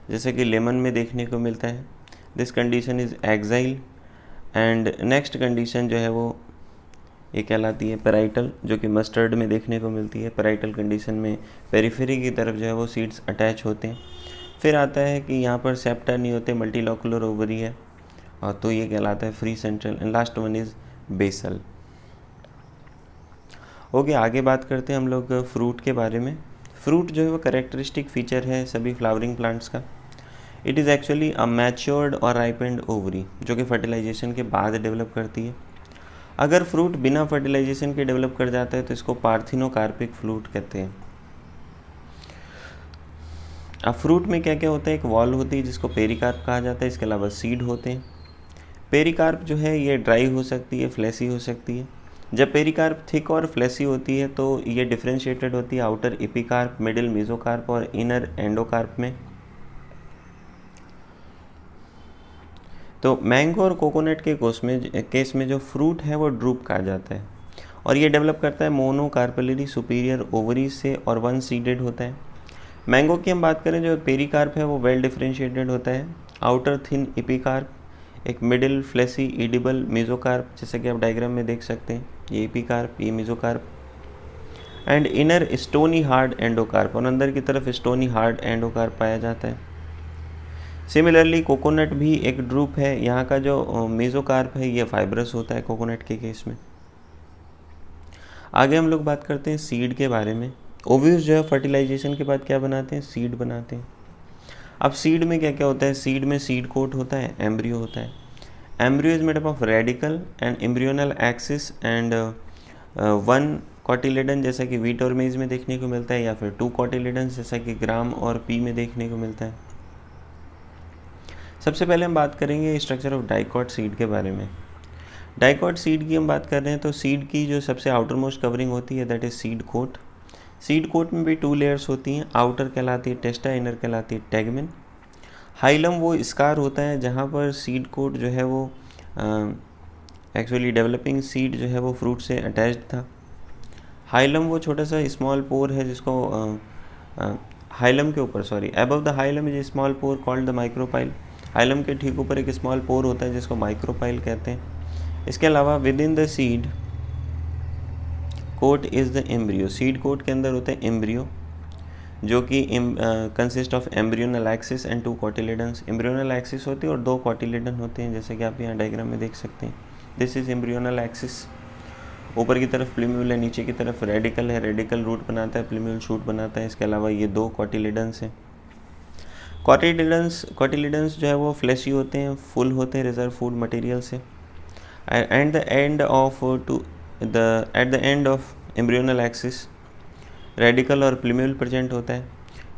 जैसे कि लेमन में देखने को मिलता है, this condition is axile. And next condition जो है वो ये कहलाती है पेराइटल, जो कि मस्टर्ड में देखने को मिलती है। पेराइटल कंडीशन में पेरिफेरी की तरफ जो है वो सीड्स अटैच होते हैं। फिर आता है कि यहाँ पर सेप्टा नहीं होते, मल्टीलॉकुलर ओवरी है और तो ये कहलाता है free central. And last one is basal. Okay, आगे बात करते हैं हम लोग फ्रूट के बारे में। फ्रूट जो है वो करेक्टरिस्टिक फीचर है सभी फ्लावरिंग प्लांट्स का। It is actually a matured और राइपेंड ओवरी जो कि फर्टिलाइजेशन के बाद डेवलप करती है। अगर फ्रूट बिना फर्टिलाइजेशन के डेवलप कर जाता है तो इसको पार्थिनोकार्पिक फ्रूट कहते हैं। अब फ्रूट में क्या क्या होता है, एक वॉल होती है जिसको पेरिकार्प कहा जाता है, इसके अलावा सीड होते हैं। पेरिकार्प जो है ये ड्राई हो सकती है, फ्लैसी हो सकती है। जब पेरिकार्प थिक और फ्लैसी होती है तो ये डिफ्रेंशिएटेड होती है आउटर एपिकार्प, मिडिल मेसोकार्प और इनर एंडोकार्प में। तो मैंगो और कोकोनट के केस में जो फ्रूट है वो ड्रूप कहा जाता है और ये डेवलप करता है मोनोकार्पेलरी सुपीरियर ओवरीज से और वन सीडेड होता है। मैंगो की हम बात करें, जो पेरिकार्प है वो वेल डिफ्रेंशिएटेड होता है, आउटर थिन एपिकार्प, एक मिडिल फ्लेसी एडिबल मेसोकार्प, जैसे कि आप डायग्राम में देख सकते हैं, ये एपिकार्प, ये mesocarp, and inner stony hard endocarp, और अंदर की तरफ स्टोनी हार्ड एंडोकार्प पाया जाता है। सिमिलरली कोकोनट भी एक ड्रूप है, यहाँ का जो मेसोकार्प है ये फाइब्रस होता है कोकोनट के केस में। आगे हम लोग बात करते हैं सीड के बारे में। ओव्यूज जो है फर्टिलाइजेशन के बाद क्या बनाते हैं, सीड बनाते हैं। अब सीड में क्या क्या होता है, सीड में सीड कोट होता है, एम्ब्रियो होता है। Embryo is made up of radical and embryonal axis and one cotyledon, जैसा कि वीट और मेज में देखने को मिलता है, या फिर 2 कॉटिलेडन जैसा कि ग्राम और पी में देखने को मिलता है। सबसे पहले हम बात करेंगे स्ट्रक्चर ऑफ डाइकॉट सीड के बारे में। डाइकॉट सीड की हम बात कर रहे हैं तो सीड की जो सबसे आउटर मोस्ट कवरिंग होती है that is seed coat. Seed coat में भी 2 लेयर्स होती हैं, आउटर कहलाती है टेस्टा, इनर कहलाती है टेगमेन। हाइलम वो स्कार होता है जहाँ पर सीड कोट जो है वो एक्चुअली डेवलपिंग सीड जो है वो फ्रूट से अटैच्ड था। हाइलम वो छोटा सा स्मॉल पोर है जिसको हाइलम के ऊपर above the hilum is small pore called the micropyle. Hilum के ठीक ऊपर एक स्मॉल पोर होता है जिसको माइक्रोपाइल कहते हैं। इसके अलावा within the seed coat is the embryo. Seed coat के अंदर होता है एम्ब्रियो जो कि consist of embryonal axis and 2 cotyledons. Embryonal axis होती है और 2 कॉटिलेडन होते हैं, जैसे कि आप यहाँ डायग्राम में देख सकते हैं। This is embryonal axis. ऊपर की तरफ प्लीम्यूल है, नीचे की तरफ रेडिकल है, रेडिकल रूट बनाता है, प्लीम्यूल शूट बनाता है। इसके अलावा ये 2 कॉटिलेडन्स हैं। कॉटिलेडन्स जो है वो फ्लैशी होते हैं, फुल होते हैं रिजर्व फूड मटेरियल से। At the end of embryonal axis radical और प्लीम्यूल प्रेजेंट होता है।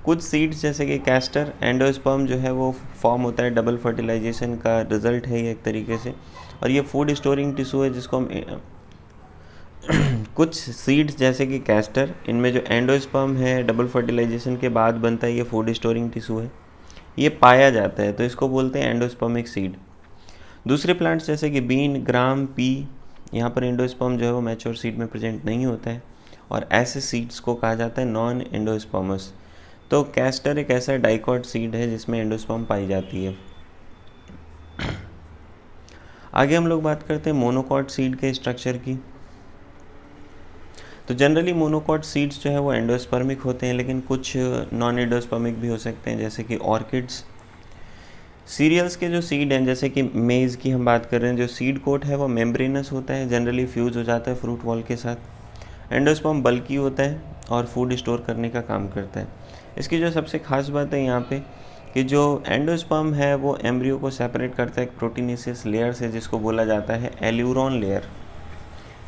कुछ सीड्स जैसे कि कैस्टर, एंडोस्पर्म जो है वो फॉर्म होता है, डबल फर्टिलाइजेशन का रिजल्ट है ये एक तरीके से, और ये फूड स्टोरिंग टिश्यू है जिसको हम कुछ सीड्स जैसे कि कैस्टर, इनमें जो एंडोस्पर्म है डबल फर्टिलाइजेशन के बाद बनता है, ये फूड स्टोरिंग टिश्यू है, ये पाया जाता है, तो इसको बोलते हैं एंडोस्पर्मिक सीड। दूसरे प्लांट्स जैसे कि बीन, ग्राम, पी, यहाँ पर एंडोस्पर्म जो है वो मैच्योर सीड में प्रेजेंट नहीं होता है और ऐसे सीड्स को कहा जाता है नॉन एंडोस्पर्मस। तो कैस्टर एक ऐसा डाइकॉट सीड है जिसमें एंडोस्पर्म पाई जाती है। आगे हम लोग बात करते हैं मोनोकॉट सीड के स्ट्रक्चर की। तो जनरली मोनोकॉट सीड्स जो है वो एंडोस्पर्मिक होते हैं, लेकिन कुछ नॉन एंडोस्पर्मिक भी हो सकते हैं, जैसे कि ऑर्किड्स। सीरियल्स के जो सीड हैं, जैसे कि मेज़ की हम बात कर रहे हैं, जो सीड कोट है वो मेम्ब्रेनस होता है, जनरली फ्यूज़ हो जाता है फ्रूट वॉल के साथ। एंडोस्पर्म बल्की होता है और फूड स्टोर करने का काम करता है। इसकी जो सबसे खास बात है यहाँ पे कि जो एंडोस्पर्म है वो एम्ब्रियो को सेपरेट करता है एक प्रोटीनेशियस लेयर से, जिसको बोला जाता है एल्यूरोन लेयर।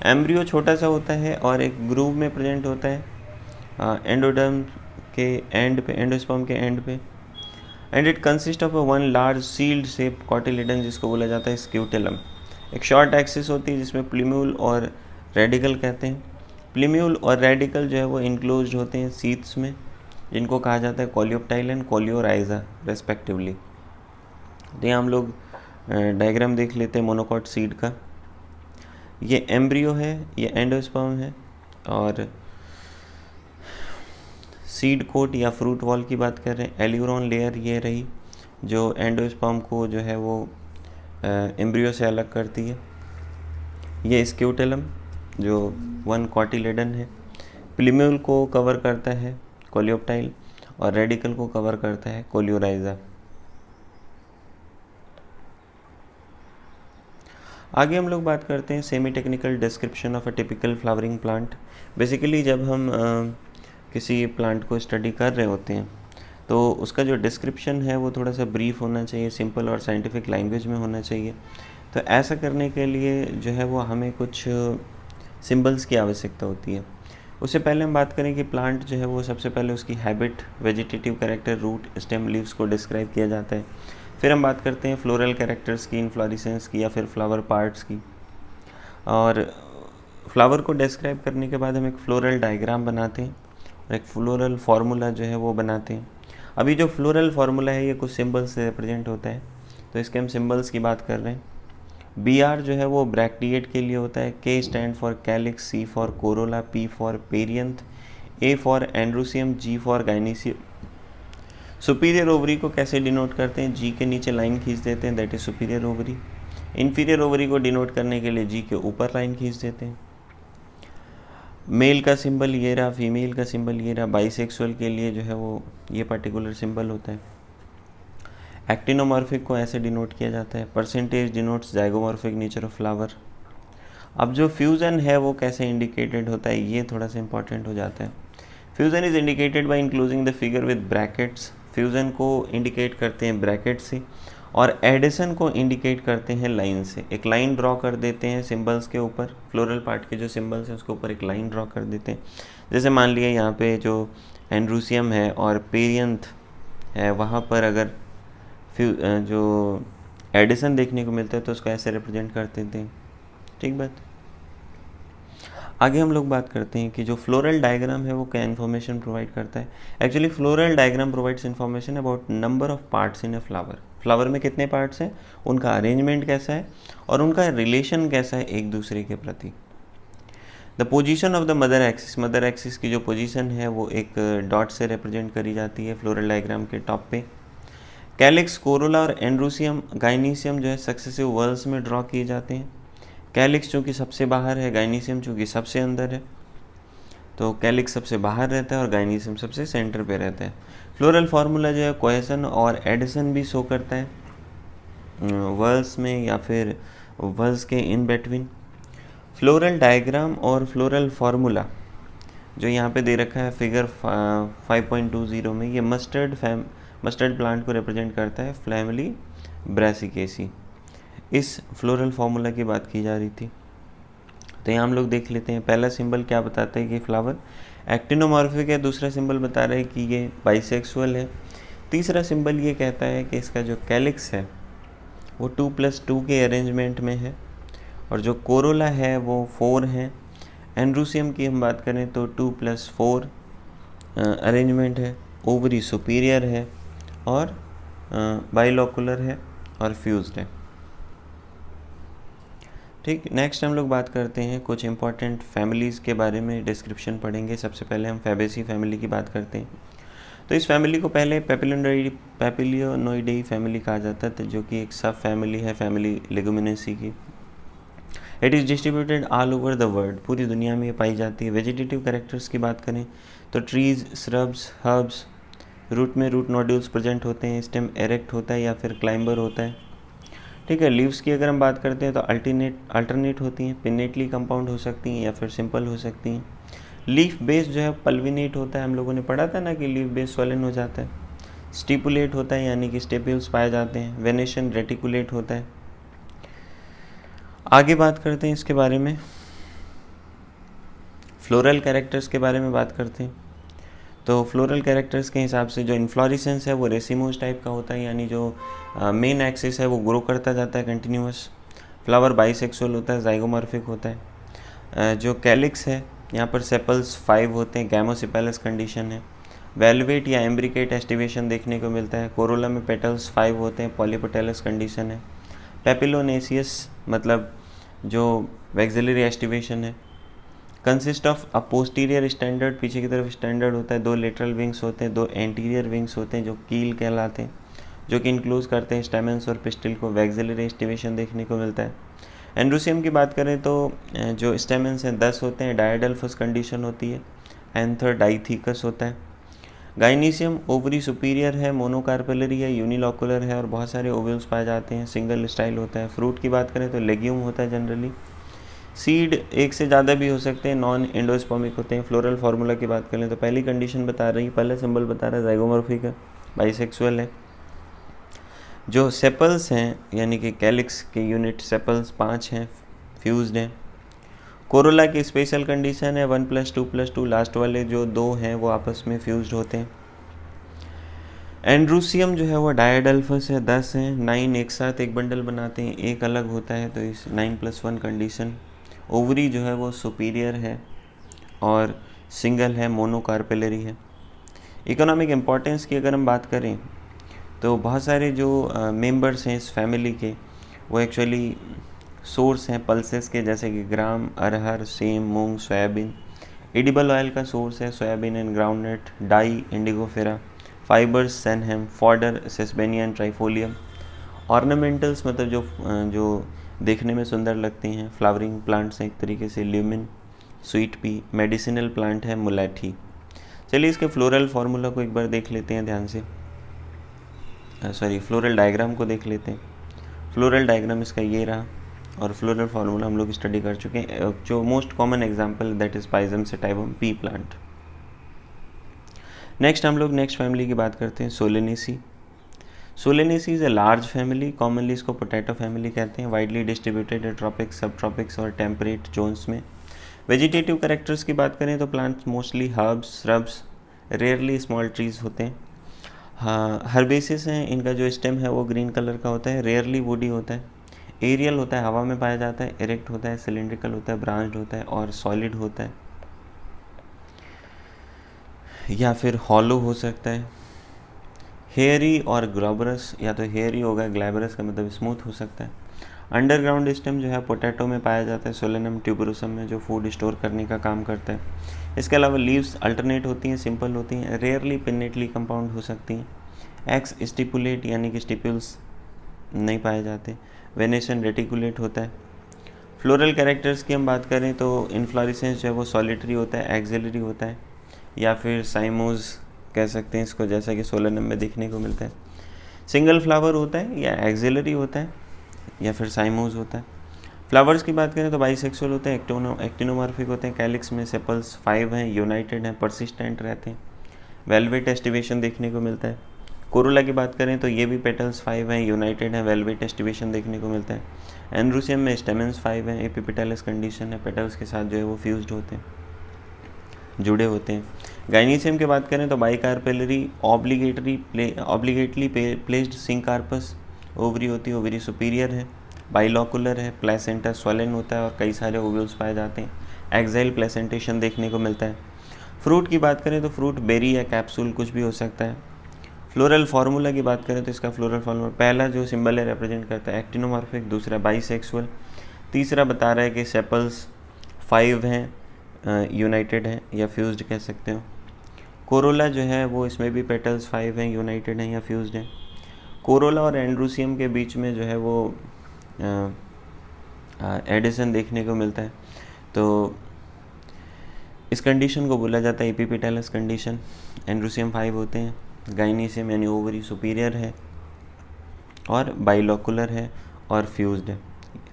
एम्ब्रियो छोटा सा होता है और एक ग्रूव में प्रेजेंट होता है एंडोडर्म के एंड पे, एंडोस्पर्म के एंड पे, and it consist of one large shield shape cotyledon जिसको बोला जाता है स्क्यूटेलम। एक शॉर्ट एक्सिस होती है जिसमें प्लीम्यूल और रेडिकल कहते हैं। प्लीम्यूल और रेडिकल जो है वो इनक्लोज्ड होते हैं सीथ्स में, जिनको कहा जाता है कोलियोप्टाइल एंड कोलियोराइजा रेस्पेक्टिवली। तो यहाँ हम लोग डायग्राम देख लेते हैं मोनोकॉट सीड का। ये एम्ब्रियो है, ये एंडोस्पर्म है, और सीड कोट या फ्रूट वॉल की बात कर रहे हैं, एल्यूरोन लेयर ये रही जो एंडोस्पर्म को जो है वो एम्ब्रियो से अलग करती है। ये स्क्यूटेलम जो 1 कॉटिलेडन है, प्लीम्यूल को कवर करता है कोलियोप्टाइल और रेडिकल को कवर करता है कोलियोराइजा। आगे हम लोग बात करते हैं semi technical description of a typical flowering plant. Basically जब हम किसी प्लांट को स्टडी कर रहे होते हैं तो उसका जो डिस्क्रिप्शन है वो थोड़ा सा ब्रीफ होना चाहिए, सिंपल और साइंटिफिक लैंग्वेज में होना चाहिए। तो ऐसा करने के लिए जो है वो हमें कुछ सिंबल्स की आवश्यकता होती है। उससे पहले हम बात करें कि प्लांट जो है वो सबसे पहले उसकी habit, vegetative character, root, stem, leaves को डिस्क्राइब किया जाता है। फिर हम बात करते हैं फ्लोरल कैरेक्टर्स की, इन्फ्लोरेसेंस की या फिर फ्लावर पार्ट्स की। और फ्लावर को डिस्क्राइब करने के बाद हम एक फ्लोरल डायग्राम बनाते हैं और एक फ्लोरल फार्मूला जो है वो बनाते हैं। अभी जो फ्लोरल फार्मूला है ये कुछ सिंबल्स से रिप्रेजेंट होता है, तो इसके हम सिंबल्स की बात कर रहे हैं। BR जो है वो ब्रैक्टिएट के लिए होता है, K stand for calyx, C for corolla, P for perianth, A for androecium, G for gynoecium. Superior ovary को कैसे डिनोट करते हैं? G के नीचे लाइन खींच देते हैं, that is superior ovary. Inferior ovary को डिनोट करने के लिए G के ऊपर लाइन खींच देते हैं। मेल का सिंबल ये रहा, फीमेल का सिंबल ये रहा। बाइसेक्सुअल के लिए जो है वो ये पर्टिकुलर सिंबल होता है। एक्टिनोमॉर्फिक को ऐसे डिनोट किया जाता है। Percentage denotes zygomorphic nature of flower. अब जो फ्यूज़न है वो कैसे इंडिकेटेड होता है, ये थोड़ा सा इंपॉर्टेंट हो जाता है। Fusion is indicated by including the figure with brackets. Fusion को इंडिकेट करते हैं ब्रैकेट से, और एडिशन को इंडिकेट करते हैं लाइन से। एक लाइन ड्रॉ कर देते हैं सिंबल्स के ऊपर, फ्लोरल पार्ट के जो सिंबल्स हैं उसके ऊपर एक लाइन ड्रॉ कर देते हैं। जैसे मान लिया यहाँ पे जो एंड्रूसियम है और पेरियंथ है, वहाँ पर अगर जो एडिशन देखने को मिलता है तो उसको ऐसे रिप्रेजेंट कर देते हैं। ठीक बात। आगे हम लोग बात करते हैं कि जो फ्लोरल डायग्राम है वो क्या इन्फॉर्मेशन प्रोवाइड करता है। Actually floral diagram provides information about number of parts in a flower. Flower में कितने पार्ट्स हैं, उनका अरेंजमेंट कैसा है और उनका रिलेशन कैसा है एक दूसरे के प्रति। The position of the mother axis. Mother axis की जो पोजीशन है वो एक डॉट से रिप्रेजेंट करी जाती है फ्लोरल डायग्राम के टॉप पे। कैलिक्स, कोरोला और एंड्रोसियम, गाइनीसियम जो है सक्सेसिव वर्ल्स में ड्रॉ किए जाते हैं। कैलिक्स चूँकि सबसे बाहर है, गाइनीसियम चूँकि सबसे अंदर है, तो कैलिक्स सबसे बाहर रहता है और गाइनीसियम सबसे सेंटर पे रहता है। फ्लोरल फार्मूला जो है कोहेसन और एडिशन भी शो करता है वर्ल्स में या फिर वर्ल्स के इन बिटवीन। फ्लोरल डायग्राम और फ्लोरल फार्मूला जो यहाँ पे दे रखा है फिगर 5.20 में, ये मस्टर्ड प्लांट को रिप्रेजेंट करता है, फैमिली ब्रासिकेसी। इस फ्लोरल फार्मूला की बात की जा रही थी, तो यहाँ हम लोग देख लेते हैं। पहला सिंबल क्या बताता है कि फ्लावर एक्टिनोमॉर्फिक है, दूसरा सिंबल बता रहा है कि ये बाइसेक्सुअल है, तीसरा सिंबल ये कहता है कि इसका जो कैलिक्स है वो 2+2 के अरेंजमेंट में है, और जो कोरोला है वो 4 है। एंड्रोसियम की हम बात करें तो 2+4 अरेंजमेंट है। ओवरी सुपीरियर है और बाइलोकुलर है और फ्यूज्ड है। ठीक, नेक्स्ट हम लोग बात करते हैं कुछ इंपॉर्टेंट फैमिलीज़ के बारे में, डिस्क्रिप्शन पढ़ेंगे। सबसे पहले हम फैबेसी फैमिली की बात करते हैं। तो इस फैमिली को पहले पैपिलियोनोइडेई फैमिली कहा जाता था, जो कि एक सब फैमिली है फैमिली लेगुमिनेसी की। It is distributed all over the world, पूरी दुनिया में ये पाई जाती है। वेजिटेटिव कैरेक्टर्स की बात करें तो ट्रीज़, श्रब्स, हर्ब्स। रूट में रूट नोड्यूल्स प्रेजेंट होते हैं। स्टेम एरेक्ट होता है या फिर क्लाइंबर होता है। ठीक है। लीव्स की अगर हम बात करते हैं तो अल्टरनेट होती हैं, पिनेटली कंपाउंड हो सकती हैं या फिर सिंपल हो सकती हैं। लीफ बेस जो है पल्विनेट होता है, हम लोगों ने पढ़ा था ना कि लीफ बेस स्वलन हो जाता है। स्टिपुलेट होता है यानी कि स्टेपल्स पाए जाते हैं। वेनेशन रेटिकुलेट होता है। आगे बात करते हैं इसके बारे में, फ्लोरल कैरेक्टर्स के बारे में बात करते हैं। तो फ्लोरल कैरेक्टर्स के हिसाब से जो इन्फ्लोरेसेंस है वो रेसिमोज टाइप का होता है, यानी जो मेन एक्सिस है वो ग्रो करता जाता है कंटिन्यूस। फ्लावर बाइसेक्सुअल होता है, जाइगोमॉर्फिक होता है। जो कैलिक्स है यहाँ पर सेपल्स 5 होते हैं, गैमोसेपेलस कंडीशन है। वेलवेट या एम्ब्रिकेट एस्टिवेशन देखने को मिलता है। कोरोला में पेटल्स 5 होते हैं, पॉलीपेटलस कंडीशन है। पेपिलोनेसियस मतलब जो वैक्सिलरी एस्टिवेशन है। Consist of a posterior standard, पीछे की तरफ स्टैंडर्ड होता है। 2 लेटरल विंग्स होते हैं, 2 एंटीरियर विंग्स होते हैं जो कील कहलाते हैं, जो कि इंक्लूज करते हैं स्टेमेंस और पिस्टिल को। वैक्सिलरी एस्टिवेशन देखने को मिलता है। एंड्रोसियम की बात करें तो जो स्टेमेंस हैं 10 होते हैं, डायडेल्फस कंडीशन होती है। एंथर डाइथीकस होता है। गाइनीसियम ओवरी सुपीरियर है, मोनोकार्पेलरी है, यूनिलॉकुलर है और बहुत सारे ओवल्स पाए जाते हैं। सिंगल स्टाइल होता है। फ्रूट की बात करें तो लेग्यूम होता है जनरली। सीड एक से ज़्यादा भी हो सकते हैं, नॉन एंडोस्पर्मिक होते हैं। फ्लोरल फार्मूला की बात करें तो पहली कंडीशन बता रही, पहला सिंबल बता रहा है ज़ाइगोमॉर्फिक है, बाइसेक्सुअल है। जो सेपल्स हैं यानी कि कैलिक्स के यूनिट सेपल्स 5 हैं, फ्यूज्ड हैं। कोरोला की स्पेशल कंडीशन है 1+2+2, लास्ट वाले जो 2 हैं वो आपस में फ्यूज्ड होते हैं। एंड्रूसियम जो है वो डायडल्फस है, 10 हैं, 9 एक साथ एक बंडल बनाते हैं, एक अलग होता है, तो इस 9+1 कंडीशन। ओवरी जो है वो सुपीरियर है और सिंगल है, मोनोकार्पेलरी है। इकोनॉमिक इम्पोर्टेंस की अगर हम बात करें तो बहुत सारे जो मेंबर्स हैं इस फैमिली के वो एक्चुअली सोर्स हैं पल्सेस के, जैसे कि ग्राम, अरहर, सेम, मूंग, सोयाबीन। एडिबल ऑयल का सोर्स है soybean and groundnut. Dye, indigofera. Fibres, sunn hemp. Fodder, sesbania and trifolium. Ornamentals मतलब जो देखने में सुंदर लगते हैं, फ्लावरिंग प्लांट्स हैं एक तरीके से, lumen, sweet pea. Medicinal plant है मुलैठी। चलिए इसके फ्लोरल फार्मूला को एक बार देख लेते हैं ध्यान से, फ्लोरल डायग्राम को देख लेते हैं। फ्लोरल डायग्राम इसका ये रहा और फ्लोरल फार्मूला हम लोग स्टडी कर चुके हैं। जो most common example that is Pisum sativum, pea plant. Next हम लोग नेक्स्ट फैमिली की बात करते हैं, Solanaceae. Solanaceae is a large family, commonly इसको पोटैटो फैमिली कहते हैं। Widely distributed tropics, sub tropics और टेम्परेट जोन्स में। वेजिटेटिव कैरेक्टर्स की बात करें तो plants mostly herbs, shrubs, rarely small trees होते हैं। हाँ, हर्बेसिस हैं, इनका जो स्टेम है वो ग्रीन कलर का होता है, रेयरली वुडी होता है, एरियल होता है, हवा में पाया जाता है, इरेक्ट होता है, सिलेंड्रिकल होता है, ब्रांच्ड होता है और सॉलिड होता है या फिर हॉलो हो सकता है। हेयरी और ग्लोबरस, या तो हेयरी होगा, ग्लैबरस का मतलब स्मूथ हो सकता है। अंडरग्राउंड स्टेम जो है पोटैटो में पाया जाता है, सोलेनम ट्यूबरोसम में, जो फूड स्टोर करने का काम करता है। इसके अलावा लीव्स अल्टरनेट होती हैं, सिंपल होती हैं, रेयरली पिन्नेटली कंपाउंड हो सकती हैं। एक्स स्टिपुलेट यानी कि स्टिप्यूल्स नहीं पाए जाते। वेनेशन रेटिकुलेट होता है। फ्लोरल कैरेक्टर्स की हम बात करें तो इन्फ्लोरेसेंस जो है वो सॉलिटरी होता है, एक्सिलरी होता है या फिर साइमोज कह सकते हैं इसको, जैसा कि सोलेनम में देखने को मिलता है। सिंगल फ्लावर होता है या एक्सिलरी होता है या फिर साइमोज होता है। फ्लावर्स की बात करें तो बाइसेक्सुअल होते हैं, एक्टिनोमॉर्फिक होते हैं। कैलिक्स में सेपल्स 5 हैं, यूनाइटेड हैं, परसिस्टेंट रहते हैं। वेलवेट एस्टिवेशन देखने को मिलता है। कोरोला की बात करें तो ये भी पेटल्स 5 हैं, यूनाइटेड हैं, वेलवेट एस्टिवेशन देखने को मिलता है। एंड्रूसियम में स्टेमेंस 5 हैं, एपिपेटलस कंडीशन है, पेटल्स के साथ जो है वो फ्यूज्ड होते हैं, जुड़े होते हैं। गाइनीशियम की बात करें तो बाइकार्पेलरी, ऑब्लिगेटली प्लेस्ड सिंकार्पस, ओवरी होती है, ओवरी सुपीरियर है, बाइलॉकुलर है, प्लेसेंटा स्वलन होता है और कई सारे ओव्यूल्स पाए जाते हैं। एक्साइल प्लेसेंटेशन देखने को मिलता है। फ्रूट की बात करें तो फ्रूट बेरी या कैप्सूल कुछ भी हो सकता है। फ्लोरल फार्मूला की बात करें तो इसका फ्लोरल फार्मूला, पहला जो सिंबल है रिप्रेजेंट करता है एक्टिनोमॉर्फिक, दूसरा बाइसेक्सुअल, तीसरा बता रहा है कि सेपल्स 5 हैं, यूनाइटेड हैं या फ्यूज्ड कह सकते हो। कोरोला जो है वो इसमें भी पेटल्स 5 हैं, यूनाइटेड हैं या फ्यूज्ड हैं। कोरोला और एंड्रूसियम के बीच में जो है वो एडिशन देखने को मिलता है, तो इस कंडीशन को बोला जाता है एपिपेटलस कंडीशन। एंड्रूसियम 5 होते हैं, गाइनीशियम यानी ओवरी सुपीरियर है और बाइलॉकुलर है और फ्यूज्ड है,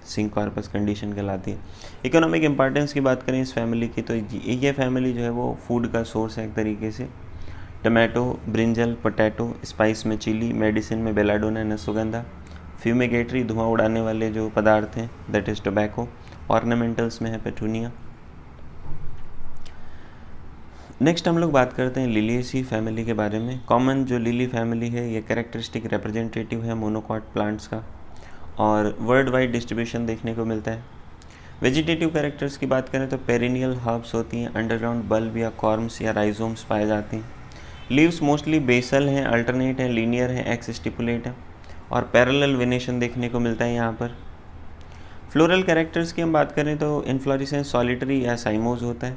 सिंकार्पस कंडीशन कहलाती है। इकोनॉमिक इंपॉर्टेंस की बात करें इस फैमिली की तो ये फैमिली जो है वो फूड का सोर्स है एक तरीके से। टमाटो, ब्रिंजल, पोटैटो, स्पाइस में चिली, मेडिसिन में बेलाडोना नसुगंधा, फ्यूमिगेटरी धुआं उड़ाने वाले जो पदार्थ हैं दैट इज़ टोबैको, ऑर्नामेंटल्स में है पेटूनिया। नेक्स्ट हम लोग बात करते हैं लिलिएसी फैमिली के बारे में। कॉमन जो लिली फैमिली है ये कैरेक्टरिस्टिक रिप्रेजेंटेटिव है मोनोकॉट प्लांट्स का और वर्ल्ड वाइड डिस्ट्रीब्यूशन देखने को मिलता है। वेजिटेटिव कैरेक्टर्स की बात करें तो पेरिनियल हर्ब्स होती हैं, अंडरग्राउंड बल्ब या कॉर्म्स या राइजोम्स पाए जाते हैं। लीव्स मोस्टली बेसल हैं, अल्टरनेट हैं, लीनियर हैं, एक्स स्टिपुलेट है और पैरेलल वेनेशन देखने को मिलता है यहाँ पर। फ्लोरल कैरेक्टर्स की हम बात करें तो इन्फ्लोरेसेंस सॉलिटरी या साइमोज होता है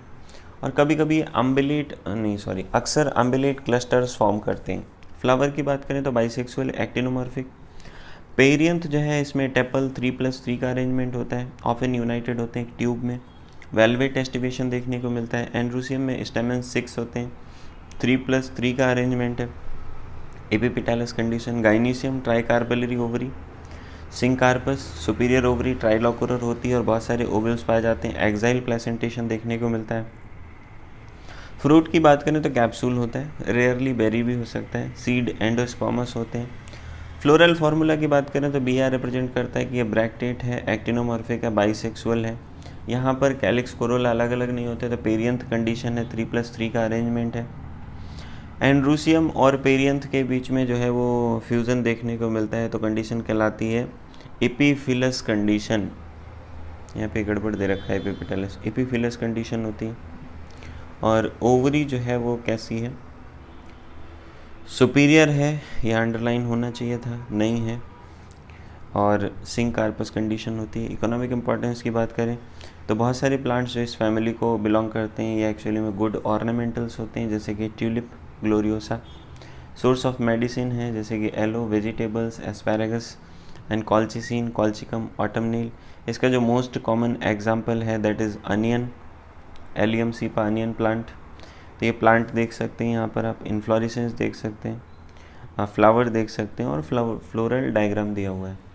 और कभी कभी अक्सर अम्बिलेट क्लस्टर्स फॉर्म करते हैं। फ्लावर की बात करें तो बाइसेक्सुअल, एक्टिनोमॉर्फिक। पेरियंथ जो है इसमें टेपल 3+3 का अरेंजमेंट होता है, ऑफन यूनाइटेड होते हैं एक ट्यूब में। वेलवेट एस्टिवेशन देखने को मिलता है। एंड्रूसियम में स्टेमेन 6 होते हैं, 3+3 का अरेंजमेंट है, epipetalous condition. Gynoecium tricarpellary ovary. Syncarpous superior ovary trilocular होती है और बहुत सारे ओवल्स पाए जाते हैं। एक्साइल प्लेसेंटेशन देखने को मिलता है। फ्रूट की बात करें तो कैप्सूल होता है, रेयरली बेरी भी हो सकता है। सीड एंडोस्पर्मस होते हैं। फ्लोरल फार्मूला की बात करें तो बी आर रिप्रेजेंट करता है कि ये ब्रैक्टेट है, एक्टिनोमॉर्फिक है, बाइसेक्सुअल है। यहाँ पर कैलिक्स कोरोला अलग अलग नहीं होते, तो पेरियंथ कंडीशन है, 3+3 का अरेंजमेंट है। एंड्रूसियम और पेरियंथ के बीच में जो है वो फ्यूज़न देखने को मिलता है, तो कंडीशन कहलाती है एपीफिलस कंडीशन। यहाँ पे गड़बड़ दे रखा है, एपिपेटलस, एपीफिलस कंडीशन होती है। और ओवरी जो है वो कैसी है, सुपीरियर है, या अंडरलाइन होना चाहिए था, नहीं है। और सिंकार्पस कंडीशन होती है। इकोनॉमिक इंपॉर्टेंस की बात करें तो बहुत सारे प्लांट्स जो इस फैमिली को बिलोंग करते हैं ये एक्चुअली में गुड ऑर्नामेंटल्स होते हैं, जैसे कि tulip gloriosa. Source of medicine है जैसे कि aloe, vegetables, asparagus and colchicine, colchicum, autumnale. इसका जो मोस्ट कॉमन एग्जाम्पल है that is onion, allium cepa onion plant. तो ये प्लांट देख सकते हैं यहाँ पर आप, इन्फ्लोरेसेंस देख सकते हैं, फ्लावर देख सकते हैं और फ्लोरल डायग्राम दिया हुआ है।